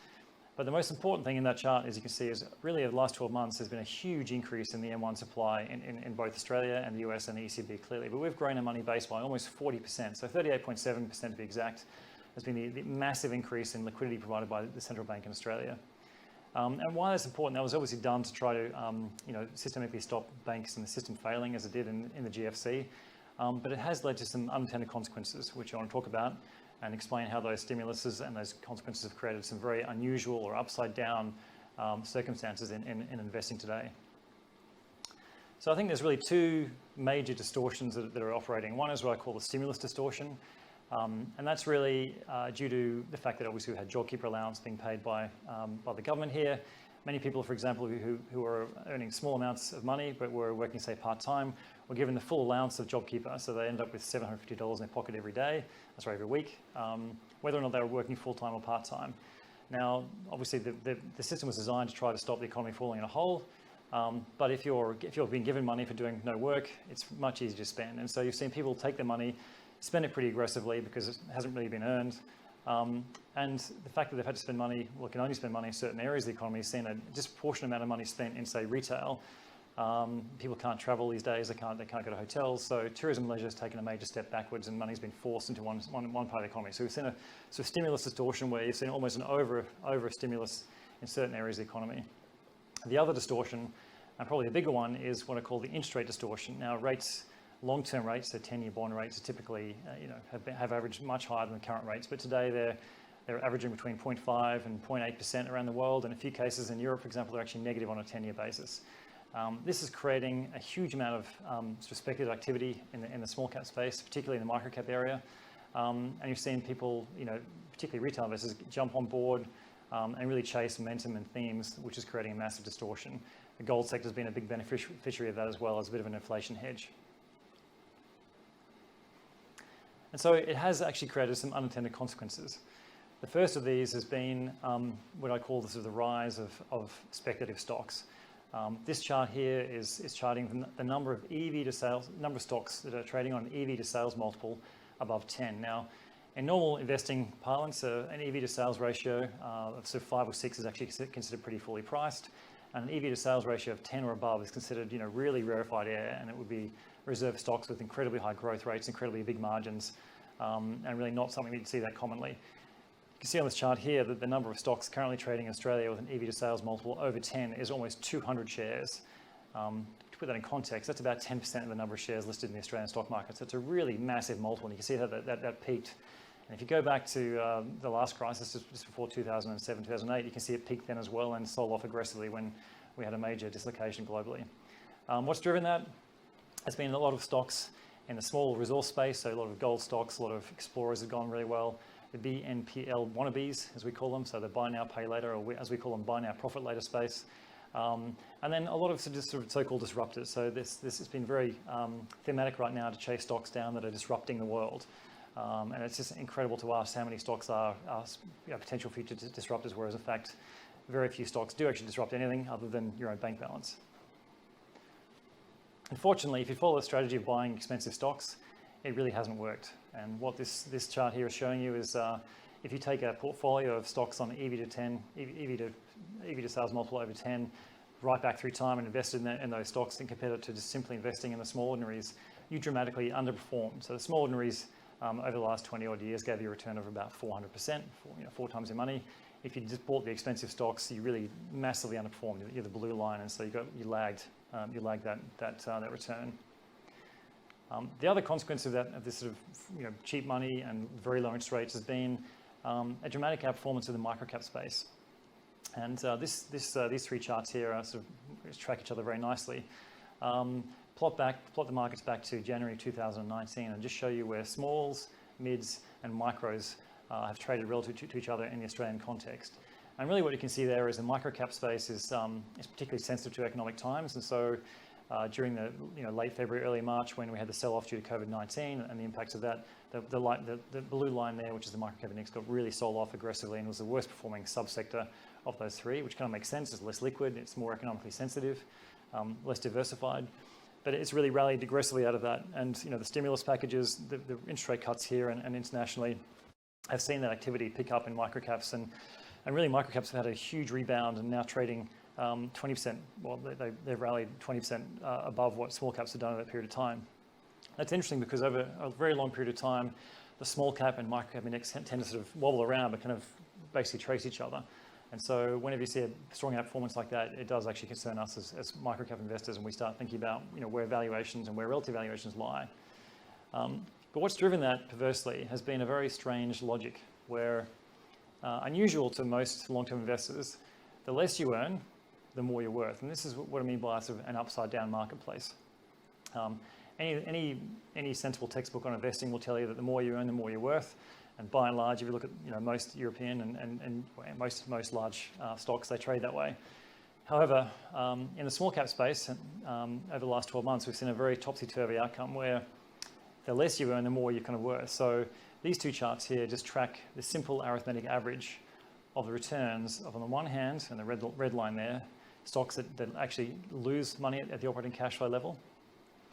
But the most important thing in that chart, as you can see, is really over the last 12 months, there's been a huge increase in the M1 supply in both Australia and the US and the ECB clearly. But we've grown our money base by almost 40%, so 38.7% to be exact, has been the massive increase in liquidity provided by the central bank in Australia. And why that's important, that was obviously done to try to systemically stop banks and the system failing as it did in the GFC. But it has led to some unintended consequences, which I want to talk about and explain how those stimuluses and those consequences have created some very unusual or upside down circumstances in investing today. So I think there's really two major distortions that are operating. One is what I call the stimulus distortion. And that's really due to the fact that obviously we had JobKeeper allowance being paid by the government here. Many people, for example, who are earning small amounts of money but were working, say, part-time, were given the full allowance of JobKeeper, so they end up with $750 in their pocket every day, every week, whether or not they were working full-time or part-time. Now, obviously, the system was designed to try to stop the economy falling in a hole, but if you're being given money for doing no work, it's much easier to spend. And so you've seen people take their money, spend it pretty aggressively because it hasn't really been earned. And the fact that they've had to spend money, well, can only spend money in certain areas of the economy, has seen a disproportionate amount of money spent in, say, retail. People can't travel these days, they can't go to hotels, so tourism and leisure has taken a major step backwards and money's been forced into one part of the economy. So we've seen a sort of stimulus distortion where you've seen almost an over stimulus in certain areas of the economy. The other distortion, and probably the bigger one, is what I call the interest rate distortion. Now rates, long-term rates, so 10-year bond rates, are typically have averaged much higher than the current rates, but today they're averaging between 0.5 and 0.8% around the world. In a few cases in Europe, for example, they're actually negative on a 10-year basis. This is creating a huge amount of sort of speculative activity in the small cap space, particularly in the micro cap area. And you've seen people, particularly retail investors, jump on board and really chase momentum and themes, which is creating a massive distortion. The gold sector has been a big beneficiary of that as well as a bit of an inflation hedge. And so it has actually created some unintended consequences. The first of these has been what I call the rise of speculative stocks. This chart here is charting the number of EV to sales, number of stocks that are trading on an EV to sales multiple above 10. Now, in normal investing parlance, an EV to sales ratio of sort of 5 or 6 is actually considered pretty fully priced, and an EV to sales ratio of 10 or above is considered, really rarefied air, and it would be reserve stocks with incredibly high growth rates, incredibly big margins, and really not something you'd see that commonly. You can see on this chart here that the number of stocks currently trading in Australia with an EV to sales multiple over 10 is almost 200 shares. To put that in context, that's about 10% of the number of shares listed in the Australian stock market. So it's a really massive multiple, and you can see that peaked. And if you go back to the last crisis, just before 2007, 2008, you can see it peaked then as well and sold off aggressively when we had a major dislocation globally. What's driven that? There's been a lot of stocks in the small resource space, so a lot of gold stocks, a lot of explorers have gone really well. The BNPL wannabes, as we call them, so the buy now, pay later, or as we call them, buy now, profit later space. And then a lot of so-called disruptors. So this has been very thematic right now to chase stocks down that are disrupting the world. And it's just incredible to us how many stocks are potential future disruptors, whereas in fact, very few stocks do actually disrupt anything other than your own bank balance. Unfortunately, if you follow the strategy of buying expensive stocks, it really hasn't worked. And what this chart here is showing you is if you take a portfolio of stocks on EV to 10, EV to sales multiple over 10, right back through time and invested in those stocks and compared it to just simply investing in the small ordinaries, you dramatically underperformed. So the small ordinaries over the last 20 odd years gave you a return of about 400%, 4 times your money. If you just bought the expensive stocks, you really massively underperformed. You're the blue line, and so you lagged that return. The other consequence of this sort of cheap money and very low interest rates has been a dramatic outperformance of the microcap space. And these three charts here are sort of track each other very nicely. Plot the markets back to January 2019 and just show you where smalls, mids, and micros have traded relative to each other in the Australian context. And really what you can see there is the microcap space is particularly sensitive to economic times. And so during the late February, early March, when we had the sell-off due to COVID-19 and the impacts of that, the blue line there, which is the microcap index, got really sold off aggressively and was the worst performing subsector of those three, which kind of makes sense. It's less liquid, it's more economically sensitive, less diversified. But it's really rallied aggressively out of that. And the stimulus packages, the interest rate cuts here and internationally have seen that activity pick up in microcaps. And really microcaps have had a huge rebound and now trading 20%, well, they've rallied 20% above what small caps have done in that period of time. That's interesting because over a very long period of time, the small cap and microcap index tend to sort of wobble around but kind of basically trace each other. And so whenever you see a strong outperformance like that, it does actually concern us as microcap investors, and we start thinking about where valuations and where relative valuations lie. But what's driven that perversely has been a very strange logic where, unusual to most long-term investors, the less you earn, the more you're worth. And this is what I mean by sort of an upside-down marketplace. Any sensible textbook on investing will tell you that the more you earn, the more you're worth. And by and large, if you look at most European and most large stocks, they trade that way. However, in the small cap space, over the last 12 months, we've seen a very topsy-turvy outcome where the less you earn, the more you're kind of worth. So these two charts here just track the simple arithmetic average of the returns of, on the one hand, and the red line there, stocks that actually lose money at the operating cash flow level.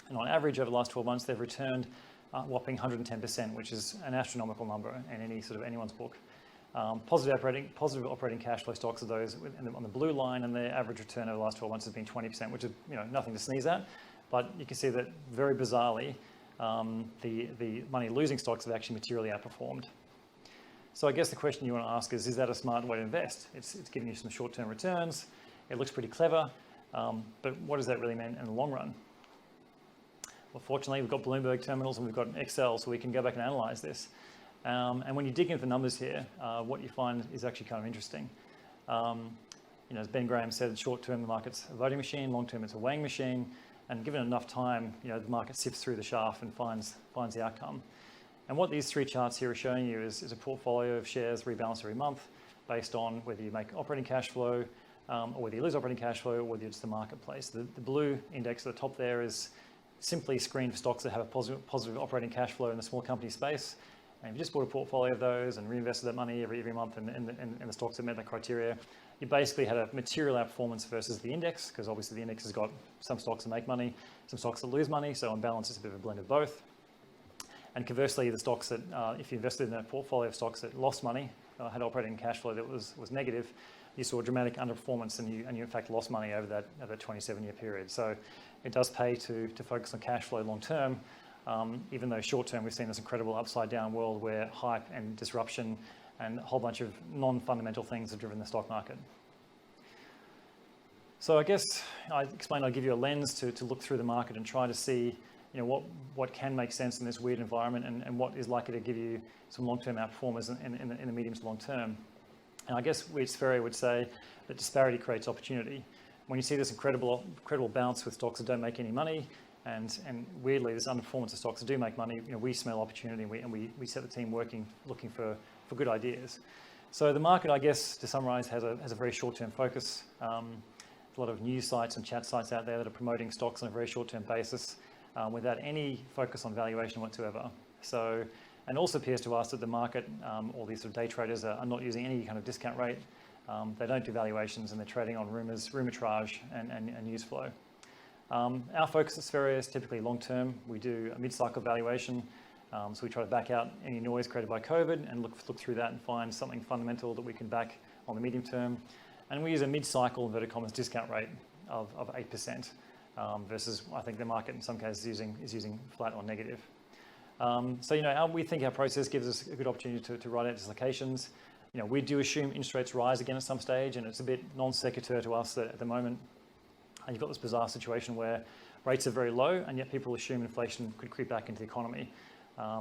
And on average, over the last 12 months, they've returned whopping 110%, which is an astronomical number in anyone's book. Positive operating cash flow stocks are those on the blue line, and their average return over the last 12 months has been 20%, which is nothing to sneeze at. But you can see that very bizarrely, the money-losing stocks have actually materially outperformed. So I guess the question you want to ask is that a smart way to invest? It's giving you some short-term returns. It looks pretty clever, but what does that really mean in the long run? Well, fortunately, we've got Bloomberg terminals and we've got Excel, so we can go back and analyze this. And when you dig into the numbers here, what you find is actually kind of interesting. As Ben Graham said, short-term the market's a voting machine, long-term it's a weighing machine, and given enough time, the market sifts through the chaff and finds the outcome. And what these three charts here are showing you is a portfolio of shares rebalanced every month based on whether you make operating cash flow, or whether you lose operating cash flow, or whether it's the marketplace. The blue index at the top there is simply screened for stocks that have a positive operating cash flow in the small company space. And if you just bought a portfolio of those and reinvested that money every month in the stocks that met that criteria, you basically had a material outperformance versus the index, because obviously the index has got some stocks that make money, some stocks that lose money, so on balance it's a bit of a blend of both. And conversely, the stocks that, if you invested in a portfolio of stocks that lost money, had operating cash flow that was negative, you saw a dramatic underperformance and you in fact lost money over that 27-year period. So it does pay to focus on cash flow long term, even though short term we've seen this incredible upside down world where hype and disruption and a whole bunch of non-fundamental things have driven the stock market. So I guess I explained I'd give you a lens to look through the market and try to see what can make sense in this weird environment and what is likely to give you some long-term outperformers in the medium to long term. And I guess we at Spheria would say that disparity creates opportunity. When you see this incredible bounce with stocks that don't make any money, and weirdly this underperformance of stocks that do make money, we smell opportunity and we set the team looking for good ideas. So the market, I guess, to summarize, has a very short-term focus. A lot of news sites and chat sites out there that are promoting stocks on a very short-term basis without any focus on valuation whatsoever. So, and also appears to us that the market, all these sort of day traders are not using any kind of discount rate. They don't do valuations and they're trading on rumourage and news flow. Our focus at Spheria is typically long-term. We do a mid-cycle valuation. So we try to back out any noise created by COVID and look through that and find something fundamental that we can back on the medium term. And we use a mid-cycle, inverted commas, discount rate of 8%, versus I think the market in some cases is using flat or negative. So we think our process gives us a good opportunity to ride out dislocations. We do assume interest rates rise again at some stage, and it's a bit non sequitur to us that at the moment you've got this bizarre situation where rates are very low, and yet people assume inflation could creep back into the economy.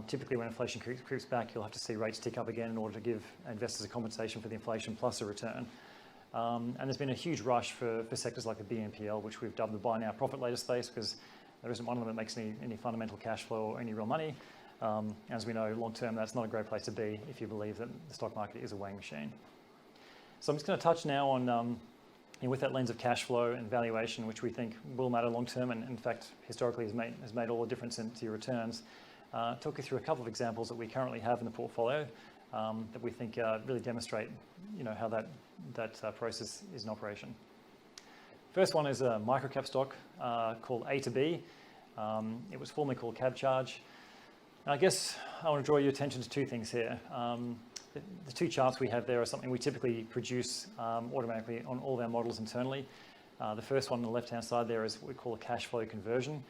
Typically, when inflation creeps back, you'll have to see rates tick up again in order to give investors a compensation for the inflation plus a return. And there's been a huge rush for sectors like the BNPL, which we've dubbed the buy now, profit later space, because there isn't one of them that makes any fundamental cash flow or any real money. As we know, long term, that's not a great place to be if you believe that the stock market is a weighing machine. So I'm just going to touch now on, with that lens of cash flow and valuation, which we think will matter long term, and in fact, historically has made all the difference to your returns. Talk you through a couple of examples that we currently have in the portfolio that we think really demonstrate, how that process is in operation. First one is a microcap stock called A to B. It was formerly called CabCharge. I guess I want to draw your attention to two things here. The two charts we have there are something we typically produce automatically on all of our models internally. The first one on the left-hand side there is what we call a cash flow conversion.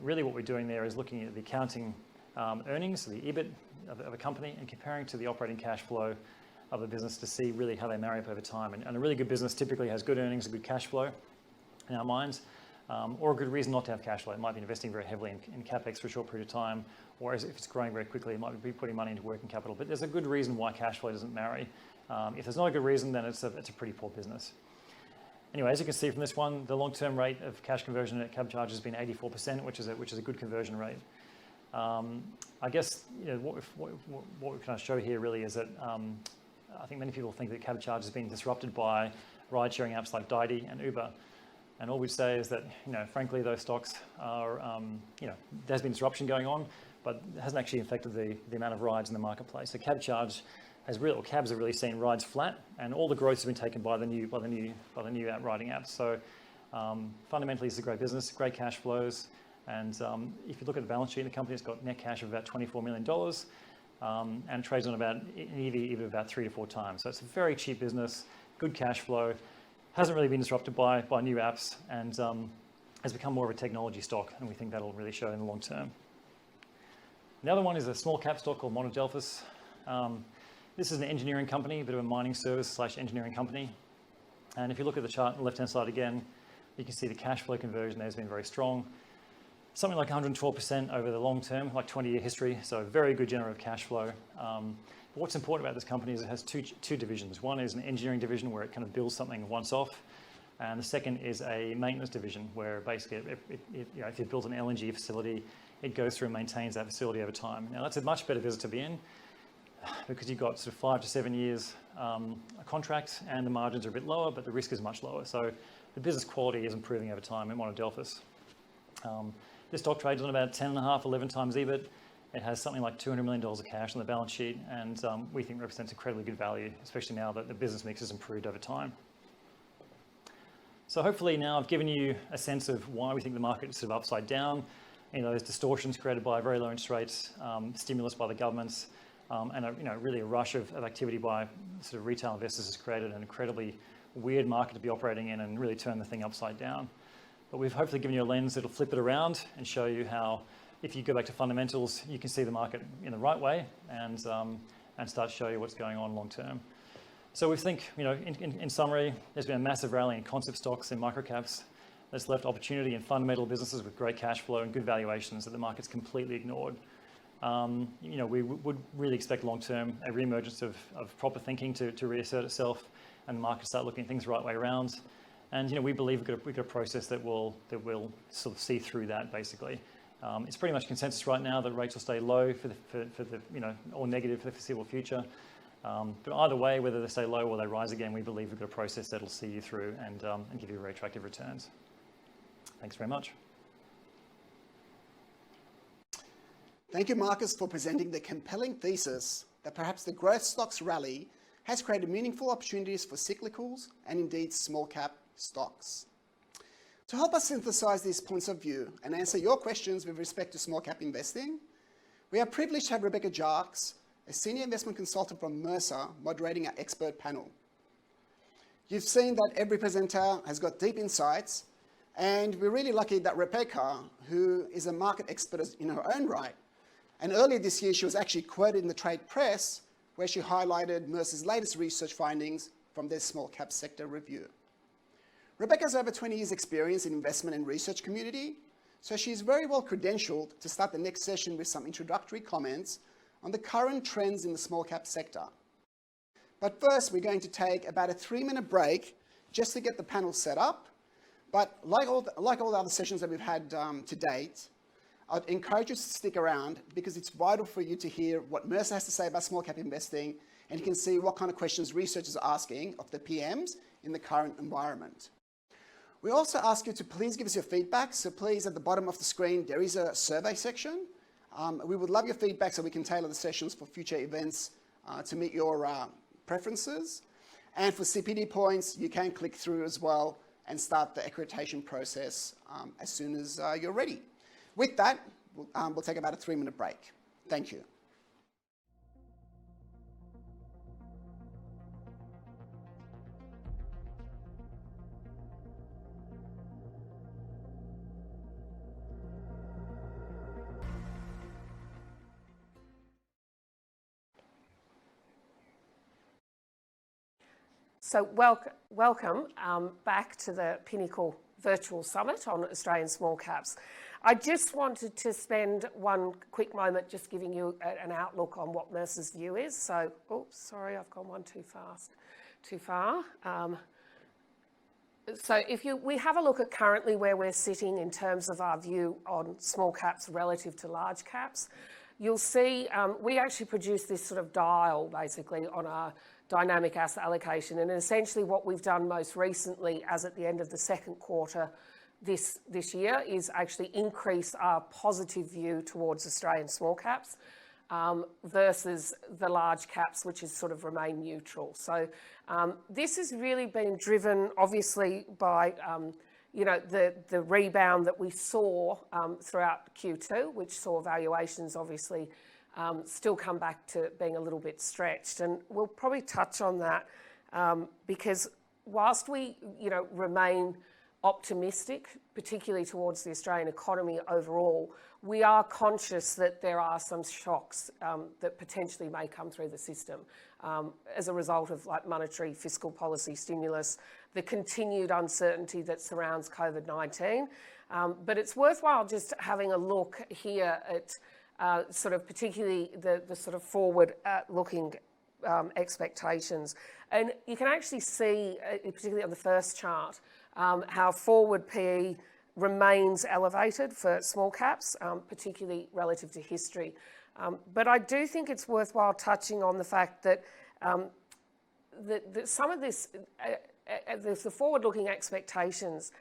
Really what we're doing there is looking at the accounting earnings, the EBIT of a company, and comparing to the operating cash flow of a business to see really how they marry up over time. And a really good business typically has good earnings and good cash flow in our minds, or a good reason not to have cash flow. It might be investing very heavily in CapEx for a short period of time, or if it's growing very quickly, it might be putting money into working capital. But there's a good reason why cash flow doesn't marry. If there's not a good reason, then it's a pretty poor business. Anyway, as you can see from this one, the long-term rate of cash conversion at CabCharge has been 84%, which is a good conversion rate. I guess what we kind of show here really is that I think many people think that CabCharge has been disrupted by ride-sharing apps like Didi and Uber. And all we'd say is that, frankly, those stocks are, there's been disruption going on, but it hasn't actually affected the amount of rides in the marketplace. So CabCharge cabs have really seen rides flat, and all the growth has been taken by the new app riding apps. So fundamentally, it's a great business, great cash flows, and if you look at the balance sheet of the company, it's got net cash of about $24 million, and trades on about an EV of about 3 to 4 times. So it's a very cheap business, good cash flow, hasn't really been disrupted by new apps, and has become more of a technology stock, and we think that'll really show in the long term. The other one is a small cap stock called Monadelphous. This is an engineering company, a bit of a mining service / engineering company. And if you look at the chart on the left-hand side again, you can see the cash flow conversion there has been very strong. Something like 112% over the long term, like 20-year history, so very good generative cash flow. But what's important about this company is it has two divisions. One is an engineering division where it kind of builds something once off, and the second is a maintenance division where basically, if you've built an LNG facility, it goes through and maintains that facility over time. Now that's a much better business to be in because you've got sort of 5 to 7 years a contract, and the margins are a bit lower, but the risk is much lower. So the business quality is improving over time in Monadelphous. This stock trades on about 10.5, 11 times EBIT. It has something like $200 million of cash on the balance sheet, and we think represents incredibly good value, especially now that the business mix has improved over time. So hopefully now I've given you a sense of why we think the market is sort of upside down. Those distortions created by very low interest rates, stimulus by the governments, and really a rush of activity by sort of retail investors has created an incredibly weird market to be operating in and really turn the thing upside down. But we've hopefully given you a lens that'll flip it around and show you how, if you go back to fundamentals, you can see the market in the right way and start to show you what's going on long term. So we think, in summary, there's been a massive rally in concept stocks and microcaps that's left opportunity in fundamental businesses with great cash flow and good valuations that the market's completely ignored. We would really expect long term a re-emergence of proper thinking to reassert itself, and the market start looking at things the right way around. And we believe we've got a process that will sort of see through that basically. It's pretty much consensus right now that rates will stay low for the or negative for the foreseeable future. But either way, whether they stay low or they rise again, we believe we've got a process that'll see you through and give you very attractive returns. Thanks very much. Thank you, Marcus, for presenting the compelling thesis that perhaps the growth stocks rally has created meaningful opportunities for cyclicals and indeed small cap stocks. To help us synthesize these points of view and answer your questions with respect to small cap investing, we are privileged to have Rebecca Jacques, a senior investment consultant from Mercer, moderating our expert panel. You've seen that every presenter has got deep insights, and we're really lucky that Rebecca, who is a market expert in her own right, and earlier this year she was actually quoted in the trade press where she highlighted Mercer's latest research findings from their small cap sector review. Rebecca's over 20 years experience in investment and research community, so she's very well credentialed to start the next session with some introductory comments on the current trends in the small cap sector. But first, we're going to take about a 3-minute break just to get the panel set up. But like all the other sessions that we've had to date, I'd encourage you to stick around because it's vital for you to hear what Mercer has to say about small cap investing and you can see what kind of questions researchers are asking of the PMs in the current environment. We also ask you to please give us your feedback. So please, at the bottom of the screen, there is a survey section. We would love your feedback so we can tailor the sessions for future events to meet your preferences. And for CPD points, you can click through as well and start the accreditation process as soon as you're ready. With that, we'll take about a 3-minute break. Thank you. So welcome back to the Pinnacle Virtual Summit on Australian Small Caps. I just wanted to spend one quick moment just giving you an outlook on what Mercer's view is. So, oops, sorry, I've gone one too far. So we have a look at currently where we're sitting in terms of our view on small caps relative to large caps. You'll see we actually produce this sort of dial basically on our dynamic asset allocation, and essentially what we've done most recently as at the end of the second quarter this year is actually increase our positive view towards Australian small caps versus the large caps, which has sort of remained neutral. So this has really been driven obviously by the rebound that we saw throughout Q2, which saw valuations obviously still come back to being a little bit stretched, and we'll probably touch on that because whilst we remain optimistic, particularly towards the Australian economy overall, we are conscious that there are some shocks that potentially may come through the system as a result of like monetary fiscal policy stimulus, the continued uncertainty that surrounds COVID-19. But it's worthwhile just having a look here at sort of particularly the sort of forward looking expectations. And you can actually see, particularly on the first chart, how forward PE remains elevated for small caps, particularly relative to history. But I do think it's worthwhile touching on the fact that, that some of this, the forward-looking expectations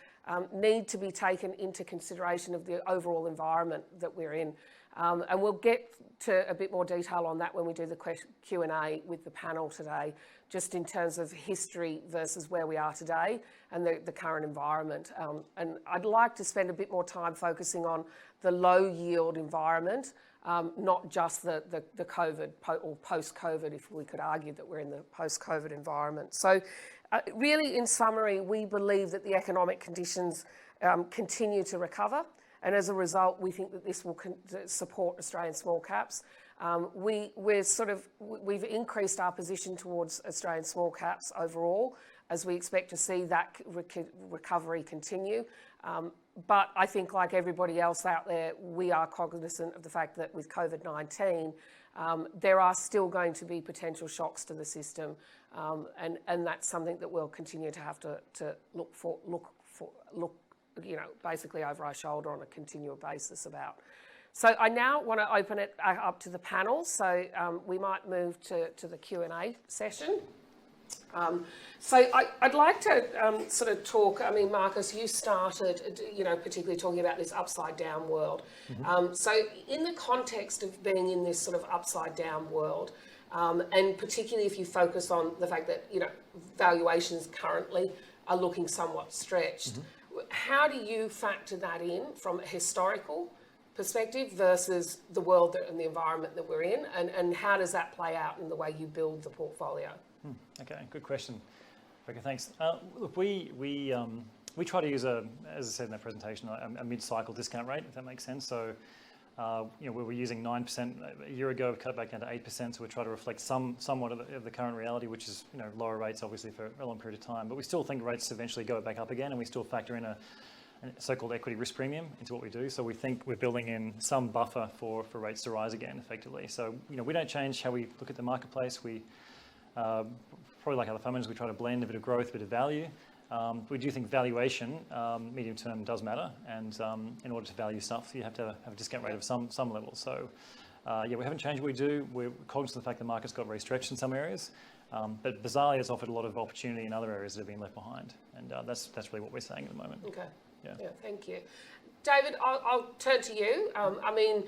need to be taken into consideration of the overall environment that we're in. And we'll get to a bit more detail on that when we do the Q&A with the panel today, just in terms of history versus where we are today and the current environment. And I'd like to spend a bit more time focusing on the low yield environment, not just the COVID or post-COVID, if we could argue that we're in the post-COVID environment. So really, in summary, we believe that the economic conditions continue to recover. And as a result, we think that this will support Australian small caps. We've increased our position towards Australian small caps overall, as we expect to see that recovery continue. But I think, like everybody else out there, we are cognizant of the fact that with COVID-19, there are still going to be potential shocks to the system, and that's something that we'll continue to have to look basically over our shoulder on a continual basis about. So I now want to open it up to the panel. So we might move to the Q&A session. So I'd like to sort of talk, I mean, Marcus, you started, particularly talking about this upside down world. Mm-hmm. So in the context of being in this sort of upside down world, and particularly if you focus on the fact that, valuations currently are looking somewhat stretched, mm-hmm. How do you factor that in from a historical perspective versus the world and the environment that we're in, and how does that play out in the way you build the portfolio? Okay, good question, Rebecca. Thanks. Look, we try to use as I said in that presentation, a mid-cycle discount rate, if that makes sense. So, we were using 9% a year ago, cut back down to 8%. So we try to reflect somewhat of the current reality, which is lower rates obviously for a long period of time. But we still think rates eventually go back up again, and we still factor in a so-called equity risk premium into what we do. So we think we're building in some buffer for rates to rise again, effectively. So we don't change how we look at the marketplace. We probably like other fund managers, we try to blend a bit of growth, a bit of value. We do think valuation, medium term, does matter, and in order to value stuff, you have to have a discount rate of some level. So Yeah, we haven't changed what we do. We're cognizant of the fact the market's got very stretched in some areas, but bizarrely it's offered a lot of opportunity in other areas that have been left behind, and that's really what we're saying at the moment. Okay. Yeah. Thank you. David, I'll turn to you. I mean,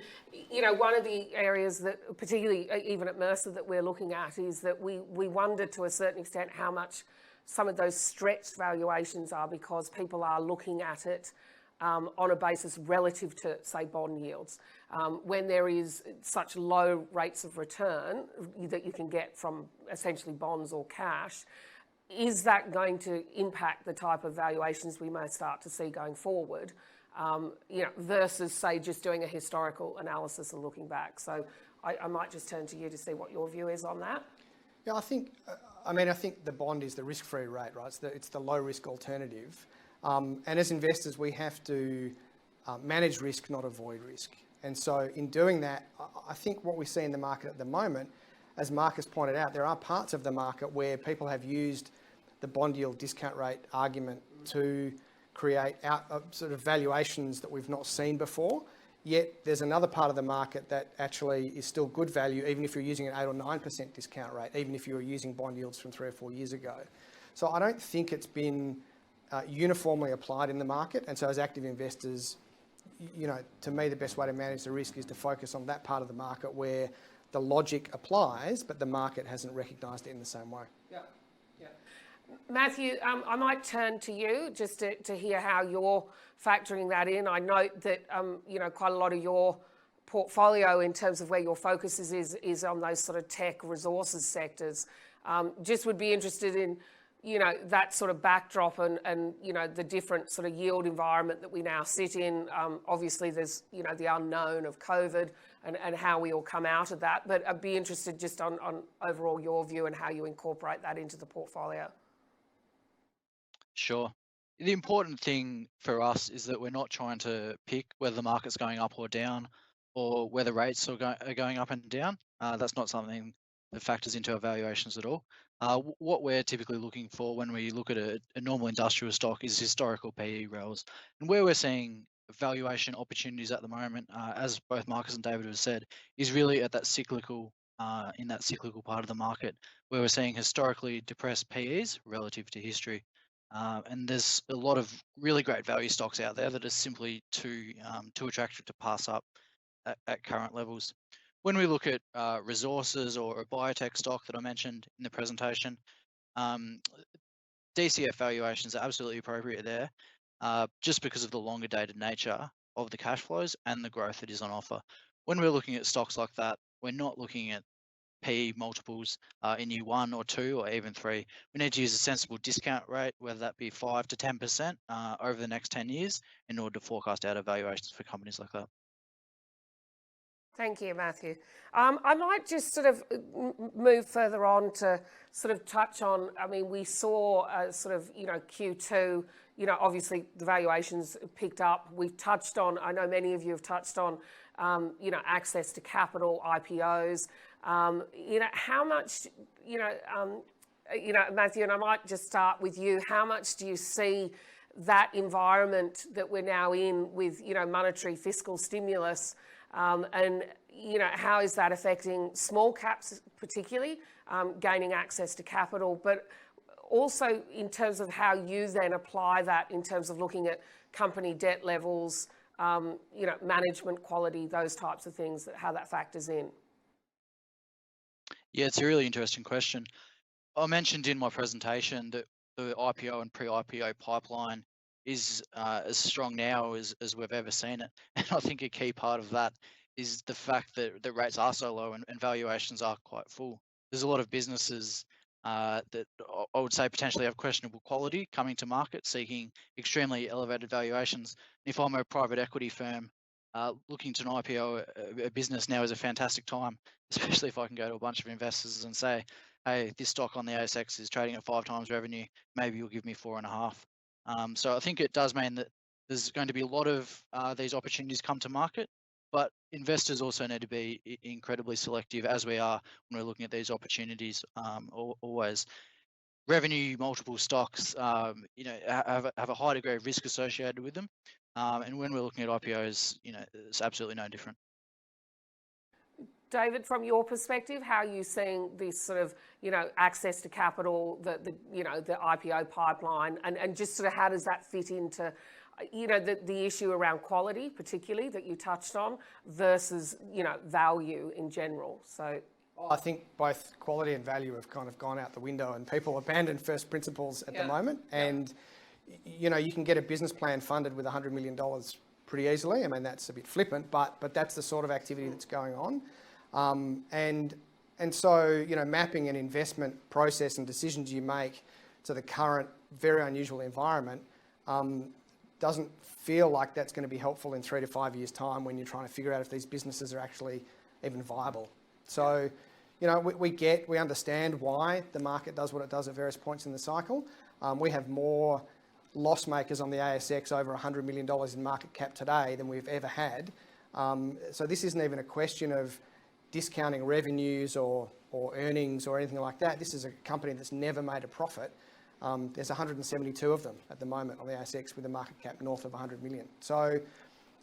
you know, one of the areas that, particularly even at Mercer, that we're looking at is that we wonder to a certain extent how much some of those stretched valuations are because people are looking at it on a basis relative to, say, bond yields. When there is such low rates of return that you can get from essentially bonds or cash, is that going to impact the type of valuations we may start to see going forward, you know, versus, say, just doing a historical analysis and looking back? So I might just turn to you to see what your view is on that. Yeah, I think the bond is the risk-free rate, right? It's the low-risk alternative. And as investors, we have to manage risk, not avoid risk. And so in doing that, I think what we see in the market at the moment, as Marcus pointed out, there are parts of the market where people have used the bond yield discount rate argument to create sort of valuations that we've not seen before. Yet there's another part of the market that actually is still good value, even if you're using an 8 or 9% discount rate, even if you were using bond yields from 3 or 4 years ago. So I don't think it's been uniformly applied in the market. And so as active investors, you know, to me, the best way to manage the risk is to focus on that part of the market where the logic applies, but the market hasn't recognised it in the same way. Yeah. Matthew, I might turn to you just to hear how you're factoring that in. I note that, you know, quite a lot of your portfolio in terms of where your focus is on those sort of tech resources sectors. Just would be interested in, you know, that sort of backdrop and you know, the different sort of yield environment that we now sit in. Obviously, there's, you know, the unknown of COVID and how we all come out of that. But I'd be interested just on overall your view and how you incorporate that into the portfolio. Sure. The important thing for us is that we're not trying to pick whether the market's going up or down or whether rates are going up and down. That's not something that factors into our valuations at all. What we're typically looking for when we look at a normal industrial stock is historical PE rels. And where we're seeing valuation opportunities at the moment, as both Marcus and David have said, is really at that cyclical, in that cyclical part of the market where we're seeing historically depressed PEs relative to history. And there's a lot of really great value stocks out there that are simply too attractive to pass up at current levels. When we look at resources or a biotech stock that I mentioned in the presentation, DCF valuations are absolutely appropriate there, just because of the longer dated nature of the cash flows and the growth that is on offer. When we're looking at stocks like that, we're not looking at PE multiples in year 1 or 2 or even 3. We need to use a sensible discount rate, whether that be 5 to 10% over the next 10 years in order to forecast out evaluations for companies like that. Thank you, Matthew. I might just sort of move further on to sort of touch on, I mean, we saw sort of, you know, Q2, you know, obviously the valuations picked up. We've touched on, I know many of you have touched on, you know, access to capital, IPOs. You know, how much, you know, Matthew, and I might just start with you. How much do you see that environment that we're now in with, you know, monetary fiscal stimulus, and, you know, how is that affecting small caps particularly, gaining access to capital, but also in terms of how you then apply that in terms of looking at company debt levels, you know, management quality, those types of things, how that factors in? Yeah, it's a really interesting question. I mentioned in my presentation that the IPO and pre-IPO pipeline is as strong now as we've ever seen it. And I think a key part of that is the fact that the rates are so low and valuations are quite full. There's a lot of businesses that I would say potentially have questionable quality coming to market, seeking extremely elevated valuations. If I'm a private equity firm, looking to an IPO a business now is a fantastic time, especially if I can go to a bunch of investors and say, hey, this stock on the ASX is trading at 5 times revenue, maybe you'll give me 4.5. So I think it does mean that there's going to be a lot of these opportunities come to market, but investors also need to be incredibly selective, as we are when we're looking at these opportunities always. Revenue multiple stocks, you know, have a high degree of risk associated with them. And when we're looking at IPOs, you know, it's absolutely no different. David, from your perspective, how are you seeing this sort of, access to capital, the IPO pipeline, and just sort of how does that fit into, the issue around quality, particularly that you touched on, versus, value in general? So. I think both quality and value have kind of gone out the window, and people abandon first principles at the moment. And you can get a business plan funded with $100 million pretty easily. I mean, that's a bit flippant, but that's the sort of activity that's going on. And so mapping an investment process and decisions you make to the current very unusual environment doesn't feel like that's going to be helpful in 3 to 5 years' time when you're trying to figure out if these businesses are actually even viable. So. We understand why the market does what it does at various points in the cycle. We have more loss makers on the ASX over $100 million in market cap today than we've ever had. So this isn't even a question of discounting revenues or earnings or anything like that. This is a company that's never made a profit. There's 172 of them at the moment on the ASX with a market cap north of 100 million. So,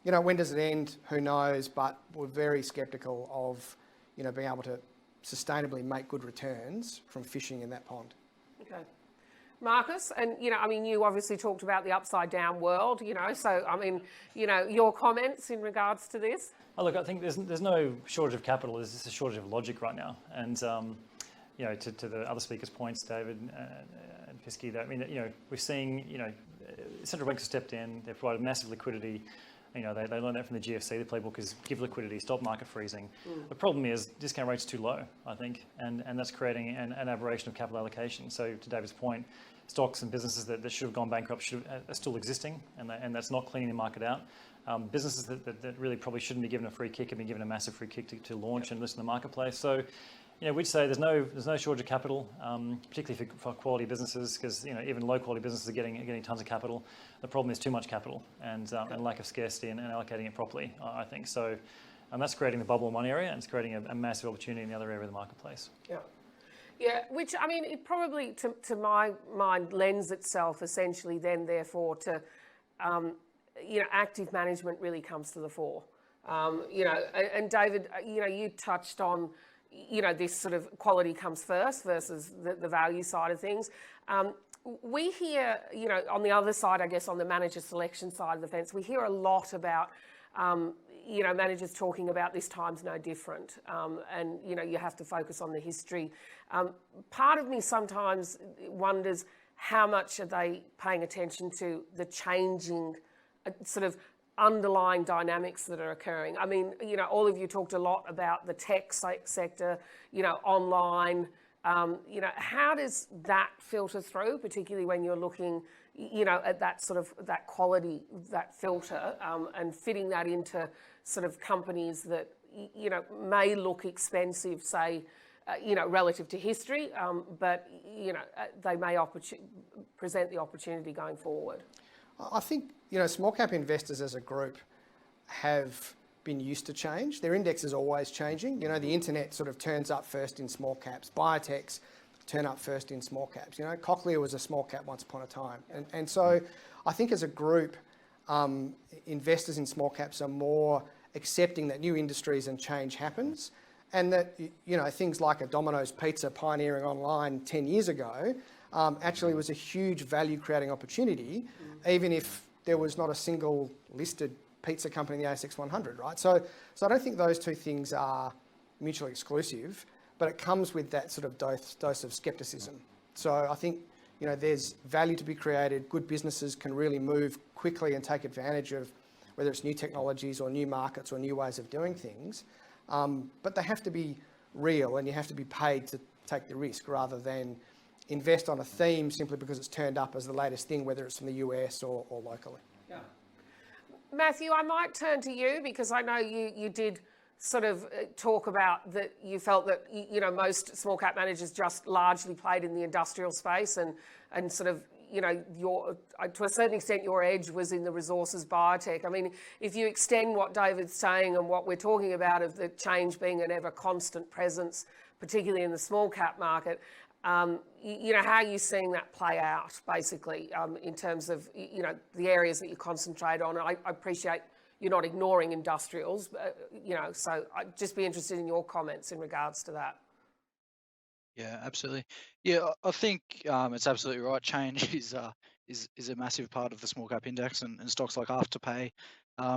when does it end? Who knows? But we're very sceptical of, being able to sustainably make good returns from fishing in that pond. Okay. Marcus, and you obviously talked about the upside down world, so your comments in regards to this? Oh, look, I think there's no shortage of capital, there's just a shortage of logic right now. And, to the other speakers' points, David and Fisky, we're seeing, central banks have stepped in, they've provided massive liquidity. They learned that from the GFC. The playbook is give liquidity, stop market freezing. The problem is discount rates are too low, I think, and that's creating an aberration of capital allocation. So to David's point, stocks and businesses that should have gone bankrupt are still existing, and that's not cleaning the market out. Businesses that really probably shouldn't be given a free kick have been given a massive free kick to launch and list in the marketplace. So, we'd say there's no shortage of capital, particularly for quality businesses, because even low quality businesses are getting tons of capital. The problem is too much capital and lack of scarcity and allocating it properly, I think. So, that's creating the bubble in one area, and it's creating a massive opportunity in the other area of the marketplace. Yeah, which it probably to my mind lends itself essentially then therefore to active management really comes to the fore. And David, you touched on this sort of quality comes first versus the value side of things. We hear, on the other side, I guess, on the manager selection side of the fence, we hear a lot about, managers talking about this time's no different. And, you have to focus on the history. Part of me sometimes wonders how much are they paying attention to the changing sort of underlying dynamics that are occurring. All of you talked a lot about the tech sector, online. How does that filter through, particularly when you're looking, at that sort of that quality, that filter, and fitting that into sort of companies that, may look expensive, say, relative to history, but, they may present the opportunity going forward. I think, small cap investors as a group have been used to change. Their index is always changing. The internet sort of turns up first in small caps. Biotechs turn up first in small caps. Cochlear was a small cap once upon a time. And so I think as a group, investors in small caps are more accepting that new industries and change happens, and that, things like a Domino's Pizza pioneering online 10 years ago actually was a huge value creating opportunity, even if there was not a single listed pizza company in the ASX 100, right? So I don't think those two things are mutually exclusive, but it comes with that sort of dose of skepticism. So I think, there's value to be created. Good businesses can really move quickly and take advantage of whether it's new technologies or new markets or new ways of doing things. But they have to be real, and you have to be paid to take the risk rather than invest on a theme simply because it's turned up as the latest thing, whether it's from the US or locally. Yeah. Matthew, I might turn to you because I know you did sort of talk about that you felt that, most small cap managers just largely played in the industrial space and sort of, to a certain extent, your edge was in the resources biotech. If you extend what David's saying and what we're talking about of the change being an ever constant presence, particularly in the small cap market, how are you seeing that play out, basically, in terms of, the areas that you concentrate on? I appreciate you're not ignoring industrials, so I'd just be interested in your comments in regards to that. Yeah, absolutely. Yeah, I think it's absolutely right. Change is a massive part of the small cap index, and stocks like Afterpay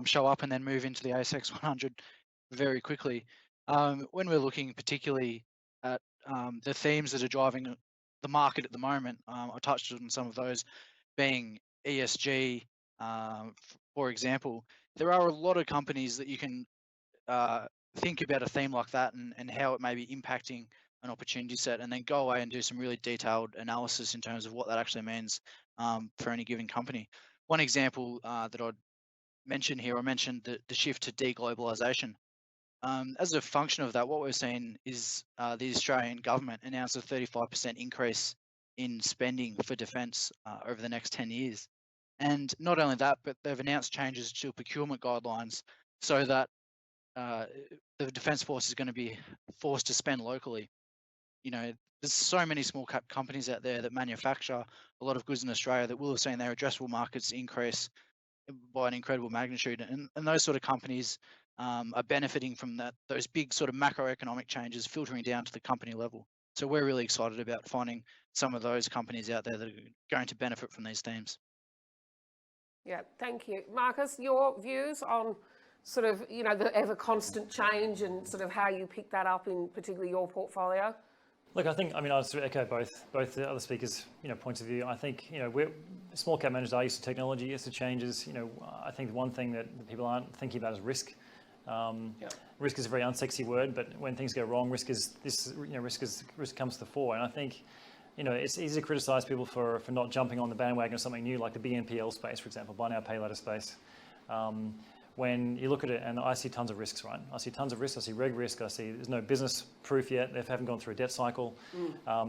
show up and then move into the ASX 100 very quickly. When we're looking particularly at the themes that are driving the market at the moment, I touched on some of those being ESG, for example. There are a lot of companies that you can think about a theme like that and how it may be impacting an opportunity set, and then go away and do some really detailed analysis in terms of what that actually means for any given company. One example that I'd mention here, I mentioned the shift to deglobalization. As a function of that, what we're seeing is the Australian government announced a 35% increase in spending for defence over the next 10 years. And not only that, but they've announced changes to procurement guidelines so that the Defence Force is going to be forced to spend locally. There's so many small cap companies out there that manufacture a lot of goods in Australia that will have seen their addressable markets increase by an incredible magnitude. And those sort of companies are benefiting from those big sort of macroeconomic changes filtering down to the company level. So we're really excited about finding some of those companies out there that are going to benefit from these themes. Yeah, thank you. Marcus, your views on sort of, the ever constant change and sort of how you pick that up in particularly your portfolio? Look, I I'll sort of echo both the other speakers' points of view. I think we're small cap managers are used to technology, used to changes. I think the one thing that people aren't thinking about is risk. Risk is a very unsexy word, but when things go wrong, risk comes to the fore. And I think it's easy to criticise people for not jumping on the bandwagon of something new, like the BNPL space, for example, buy now pay later space. When you look at it, and I see tons of risks, right? I see tons of risks. I see reg risk. I see there's no business proof yet. They haven't gone through a debt cycle.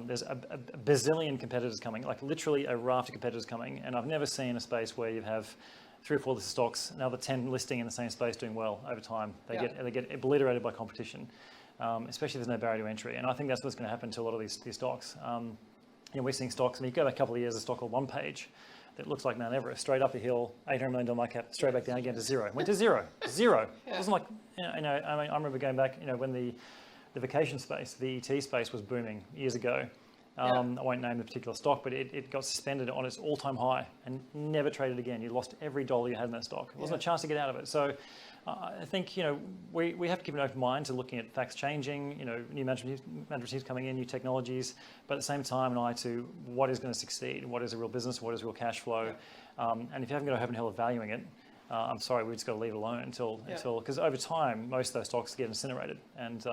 There's a bazillion competitors coming, like literally a raft of competitors coming. And I've never seen a space where you have 3 or 4 stocks, another 10 listing in the same space doing well over time. They get obliterated by competition, especially if there's no barrier to entry. And I think that's what's going to happen to a lot of these stocks. We're seeing stocks. I mean, you go back a couple of years, a stock called One Page. That looks like Mount Everest, straight up a hill, $800 million market cap, straight back down again to zero. Went to zero. It wasn't like, I remember going back, when the vacation space, the ET space was booming years ago. I won't name the particular stock, but it got suspended on its all-time high and never traded again. You lost every dollar you had in that stock. There wasn't a chance to get out of it. So I think, we have to keep an open mind to looking at facts changing, new management teams coming in, new technologies, but at the same time, an eye to what is going to succeed, what is a real business, what is real cash flow. And if you haven't got a hope in hell of valuing it, I'm sorry, we've just got to leave it alone until, because over time, most of those stocks get incinerated. And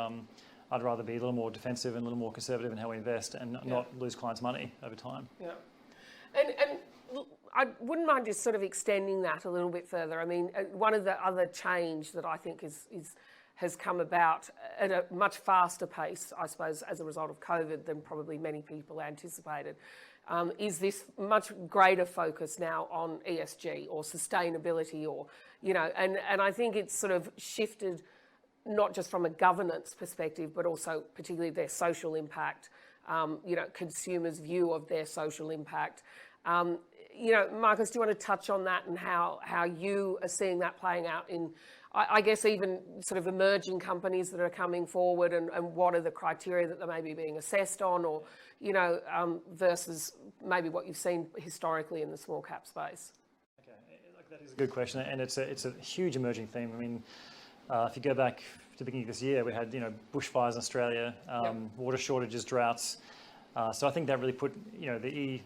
I'd rather be a little more defensive and a little more conservative in how we invest and not lose clients' money over time. Yeah. And I wouldn't mind just sort of extending that a little bit further. I mean, one of the other change that I think has come about at a much faster pace, I suppose, as a result of COVID than probably many people anticipated, is this much greater focus now on ESG or sustainability or, and I think it's sort of shifted not just from a governance perspective, but also particularly their social impact, consumers' view of their social impact. Marcus, do you want to touch on that and how you are seeing that playing out in, I guess, even sort of emerging companies that are coming forward and what are the criteria that they may be being assessed on or, versus maybe what you've seen historically in the small cap space? Okay, that is a good question, and it's a huge emerging theme. I mean, if you go back to the beginning of this year, we had bushfires in Australia, water shortages, droughts. So I think that really put the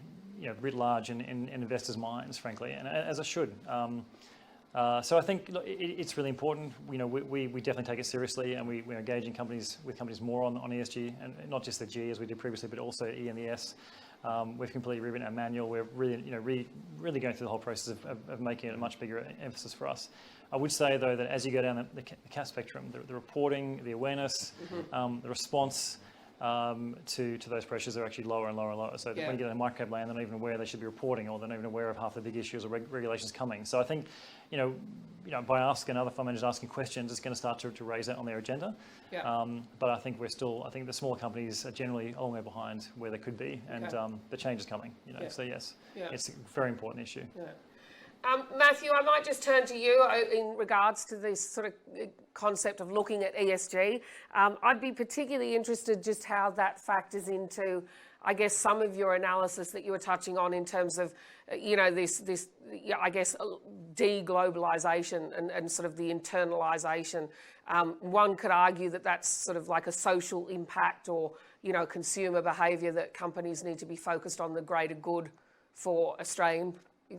writ large in investors' minds, frankly, and as it should. So I think it's really important. We definitely take it seriously, and we're engaging with companies more on ESG, and not just the G as we did previously, but also E and the S. We've completely rewritten our manual. We're really, really going through the whole process of making it a much bigger emphasis for us. I would say, though, that as you go down the cap spectrum, the reporting, the awareness, the response to those pressures are actually lower and lower and lower. So when you get in a microcap land, they're not even aware they should be reporting, or they're not even aware of half the big issues or regulations coming. So I think, by asking other fund managers asking questions, it's going to start to raise that on their agenda. But I think I think the smaller companies are generally a long way behind where they could be, and the change is coming. So yes, it's a very important issue. Matthew, I might just turn to you in regards to this sort of concept of looking at ESG. I'd be particularly interested just how that factors into, I guess, some of your analysis that you were touching on in terms of, this I guess, deglobalization and sort of the internalization. One could argue that that's sort of like a social impact or, consumer behaviour that companies need to be focused on the greater good for Australian,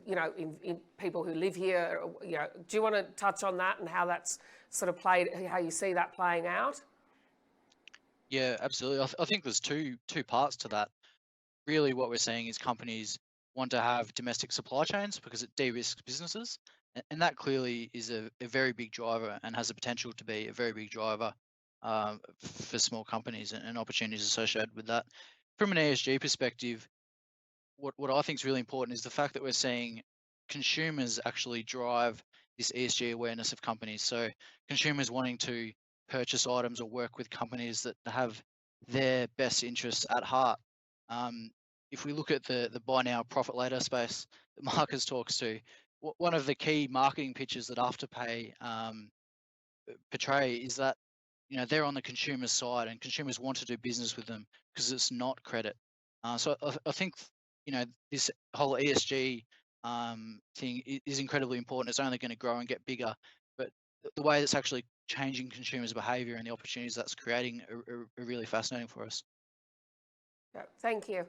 in people who live here. Do you want to touch on that and how that's sort of how you see that playing out? Yeah, absolutely. I think there's two parts to that. Really, what we're seeing is companies want to have domestic supply chains because it de-risks businesses, and that clearly is a very big driver and has the potential to be a very big driver for small companies and opportunities associated with that. From an ESG perspective, what I think is really important is the fact that we're seeing consumers actually drive this ESG awareness of companies. So consumers wanting to purchase items or work with companies that have their best interests at heart. If we look at the buy now, profit later space that Marcus talks to, one of the key marketing pitches that Afterpay portray is that they're on the consumer side and consumers want to do business with them because it's not credit. So I think this whole ESG thing is incredibly important. It's only going to grow and get bigger, but the way it's actually changing consumers' behaviour and the opportunities that's creating are really fascinating for us. Yeah, thank you.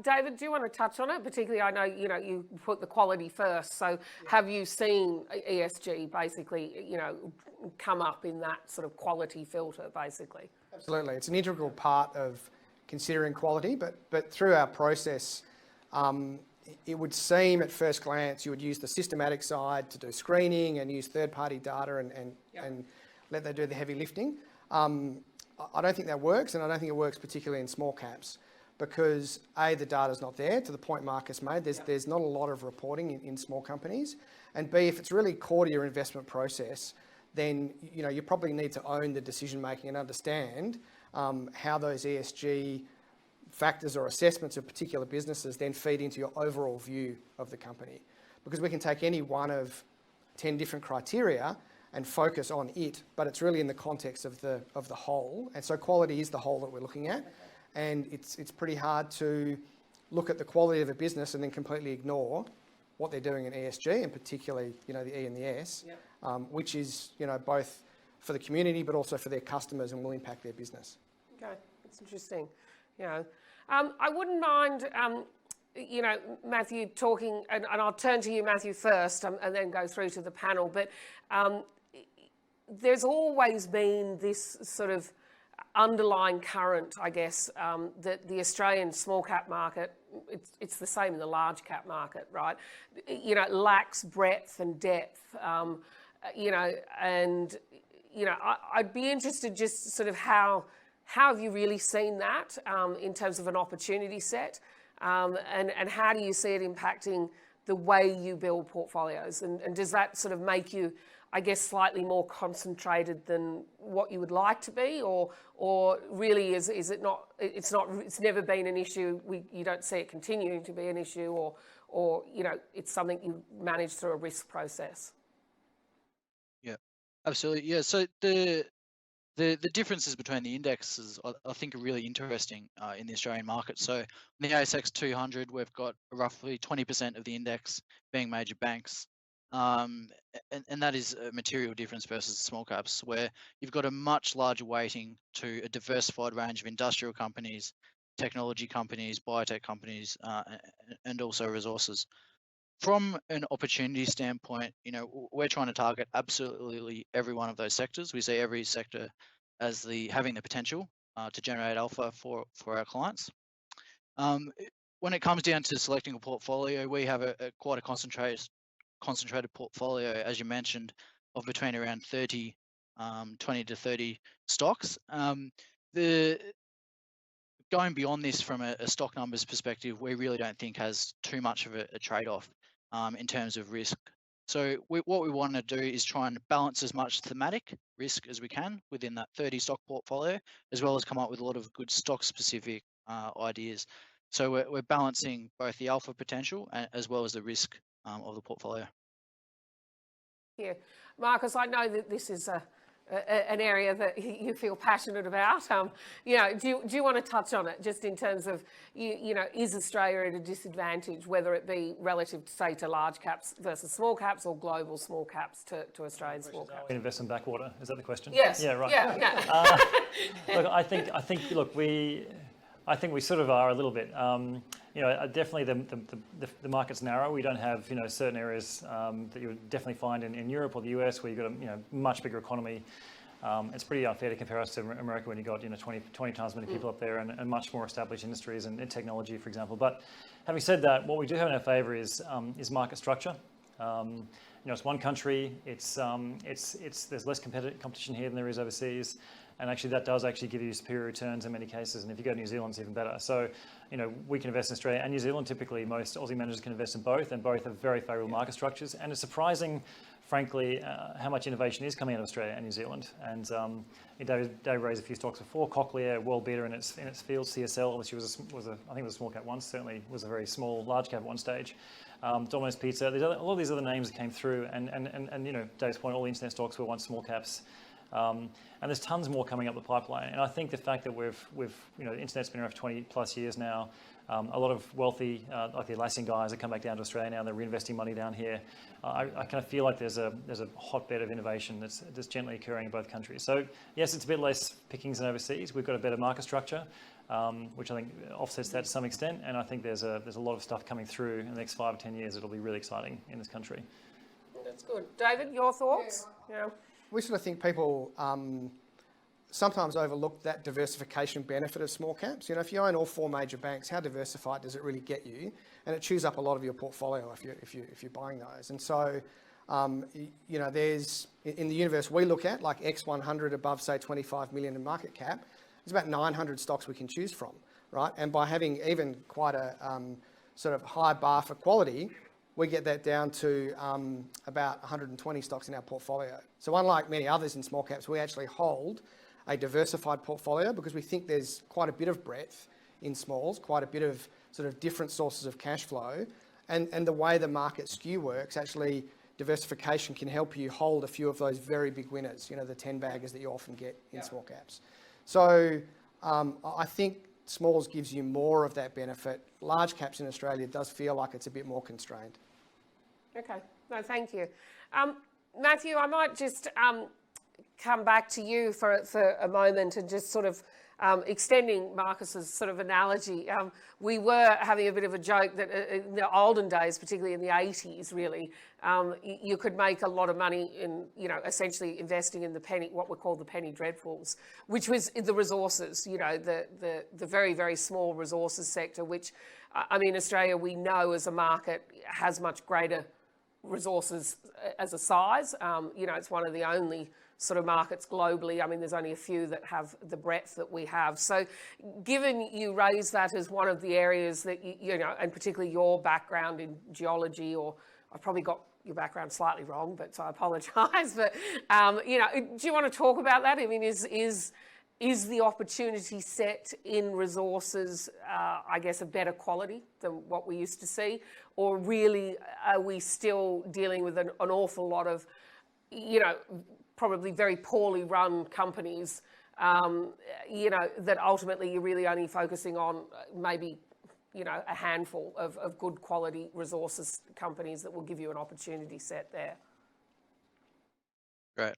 David, do you want to touch on it? Particularly, I know you put the quality first. So, have you seen ESG basically, come up in that sort of quality filter, basically? Absolutely, it's an integral part of considering quality. But through our process, it would seem at first glance you would use the systematic side to do screening and use third-party data and let them do the heavy lifting. I don't think that works, and I don't think it works particularly in small caps. Because A, the data's not there, to the point Marcus made, there's not a lot of reporting in small companies. And B, if it's really core to your investment process, then you probably need to own the decision making and understand how those ESG factors or assessments of particular businesses then feed into your overall view of the company. Because we can take any one of 10 different criteria and focus on it, but it's really in the context of the whole. And so quality is the whole that we're looking at. And it's pretty hard to look at the quality of a business and then completely ignore what they're doing in ESG, and particularly the E and the S, which is both for the community but also for their customers and will impact their business. Okay, that's interesting. I wouldn't mind, Matthew talking, and I'll turn to you, Matthew, first, and then go through to the panel. But there's always been this sort of underlying current, I guess, that the Australian small cap market, it's the same in the large cap market, right? Lacks breadth and depth, and I'd be interested just sort of how have you really seen that in terms of an opportunity set, and how do you see it impacting the way you build portfolios, and does that sort of make you, I guess, slightly more concentrated than what you would like to be, or really is it not? It's never been an issue. You don't see it continuing to be an issue, or it's something you manage through a risk process. Yeah, absolutely. Yeah. So the differences between the indexes, I think, are really interesting in the Australian market. So in the ASX 200, we've got roughly 20% of the index being major banks. And that is a material difference versus the small caps, where you've got a much larger weighting to a diversified range of industrial companies, technology companies, biotech companies, and also resources. From an opportunity standpoint, we're trying to target absolutely every one of those sectors. We see every sector as having the potential to generate alpha for our clients. When it comes down to selecting a portfolio, we have quite a concentrated portfolio, as you mentioned, of between around 20 to 30 stocks. Going beyond this from a stock numbers perspective, we really don't think has too much of a trade-off in terms of risk. So what we want to do is try and balance as much thematic risk as we can within that 30 stock portfolio, as well as come up with a lot of good stock-specific ideas. So we're balancing both the alpha potential as well as the risk of the portfolio. Yeah, Marcus, I know that this is an area that you feel passionate about. Do you want to touch on it, just in terms of, is Australia at a disadvantage, whether it be relative, say, to large caps versus small caps, or global small caps to Australian small caps? We invest in backwater. Is that the question? Yes. Yeah, right. Yeah. Look, I think we sort of are a little bit. Definitely the market's narrow. We don't have certain areas that you would definitely find in Europe or the US, where you've got a much bigger economy. It's pretty unfair to compare us to America, when you've got 20 times as many people up there, and much more established industries and technology, for example. But having said that, what we do have in our favour is market structure. It's one country. There's less competition here than there is overseas. And actually, that does actually give you superior returns in many cases. And if you go to New Zealand, it's even better. So, we can invest in Australia and New Zealand. Typically, most Aussie managers can invest in both, and both have very favourable market structures. And it's surprising, frankly, how much innovation is coming out of Australia and New Zealand. And Dave raised a few stocks before. Cochlear, world beater in its field. CSL, obviously, I think it was a small cap once. Certainly was a very small, large cap at one stage. Domino's Pizza. There's a lot of these other names that came through. And Dave's point, all the internet stocks were once small caps. And there's tons more coming up the pipeline. And I think the fact that the internet's been around for 20 plus years now, a lot of wealthy, like the Atlassian guys, that come back down to Australia now, and they're reinvesting money down here. I kind of feel like there's a hotbed of innovation that's gently occurring in both countries. So yes, it's a bit less pickings than overseas. We've got a better market structure, which I think offsets that to some extent. And I think there's a lot of stuff coming through in the next 5 or 10 years. It'll be really exciting in this country. That's good. David, your thoughts? Yeah. We sort of think people sometimes overlook that diversification benefit of small caps. If you own all 4 major banks, how diversified does it really get you? And it chews up a lot of your portfolio if you're buying those. And so, there's in the universe we look at, like X100 above, say, 25 million in market cap, there's about 900 stocks we can choose from, right? And by having even quite a sort of high bar for quality, we get that down to about 120 stocks in our portfolio. So unlike many others in small caps, we actually hold a diversified portfolio, because we think there's quite a bit of breadth in smalls, quite a bit of sort of different sources of cash flow. And the way the market skew works, actually diversification can help you hold a few of those very big winners, the 10 baggers that you often get in small caps. So I think smalls gives you more of that benefit. Large caps in Australia does feel like it's a bit more constrained. Okay, no, thank you. Matthew, I might just come back to you for a moment, and just sort of extending Marcus's sort of analogy. We were having a bit of a joke that in the olden days, particularly in the 80s, really, you could make a lot of money in, essentially investing in what were called the penny dreadfuls, which was the resources, the very, very small resources sector, which, Australia, we know as a market, has much greater resources as a size. It's one of the only sort of markets globally. There's only a few that have the breadth that we have. So given you raise that as one of the areas that, and particularly your background in geology, or I've probably got your background slightly wrong, but so I apologise. But, do you want to talk about that? Is the opportunity set in resources, I guess, a better quality than what we used to see? Or really, are we still dealing with an awful lot of, probably very poorly run companies, that ultimately you're really only focusing on maybe, a handful of good quality resources companies that will give you an opportunity set there? Great.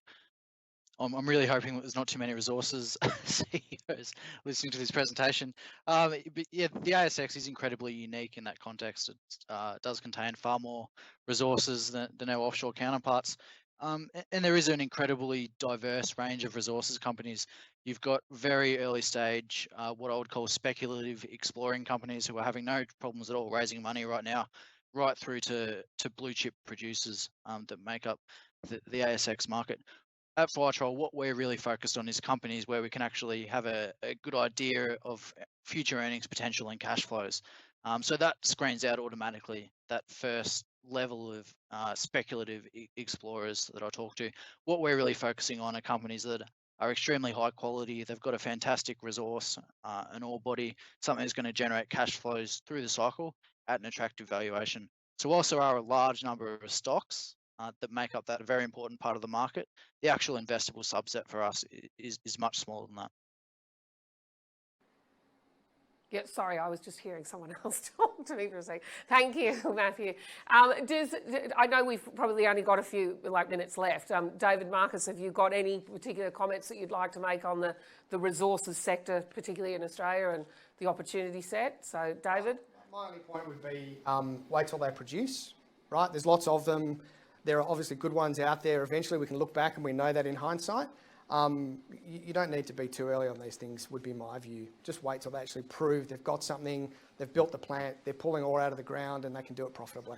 I'm really hoping that there's not too many resources CEOs listening to this presentation. But yeah, the ASX is incredibly unique in that context. It does contain far more resources than our offshore counterparts. And there is an incredibly diverse range of resources companies. You've got very early stage, what I would call speculative exploring companies who are having no problems at all raising money right now, right through to blue chip producers that make up the ASX market. At Firetrail, what we're really focused on is companies where we can actually have a good idea of future earnings potential and cash flows. So that screens out automatically that first level of speculative explorers that I talk to. What we're really focusing on are companies that are extremely high quality. They've got a fantastic resource, an ore body, something that's going to generate cash flows through the cycle at an attractive valuation. So whilst there are a large number of stocks that make up that very important part of the market. The actual investable subset for us is much smaller than that. Yeah, sorry, I was just hearing someone else talk to me for a second. Thank you, Matthew. I know we've probably only got a few minutes left. David, Marcus, have you got any particular comments that you'd like to make on the resources sector, particularly in Australia, and the opportunity set? So, David? My only point would be wait till they produce, right? There's lots of them. There are obviously good ones out there. Eventually we can look back and we know that in hindsight. You don't need to be too early on these things, would be my view. Just wait till they actually prove they've got something, they've built the plant, they're pulling ore out of the ground, and they can do it profitably.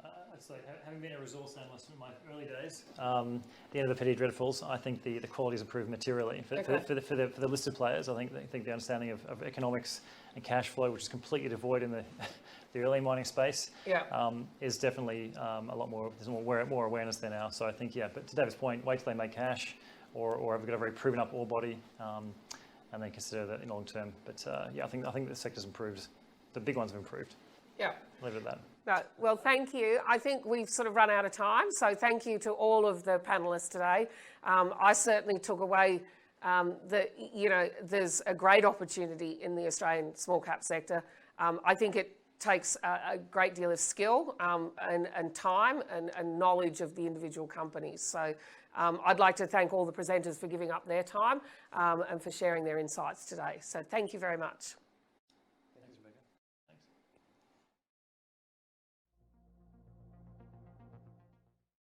I'd say, having been a resource analyst in my early days, the end of the petty dreadfuls, I think the quality's improved materially. For the listed players, I think the understanding of economics and cash flow, which is completely devoid in the early mining space, is definitely a lot more, there's more awareness there now. So I think, but to David's point, wait till they make cash or have got a very proven up ore body and then consider that in long term. But I think the sector's improved. The big ones have improved. Yeah. Leave it at that. No, well, thank you. I think we've sort of run out of time, so thank you to all of the panellists today. I certainly took away that, there's a great opportunity in the Australian small cap sector. I think it takes a great deal of skill and time and knowledge of the individual companies. So I'd like to thank all the presenters for giving up their time and for sharing their insights today. So thank you very much.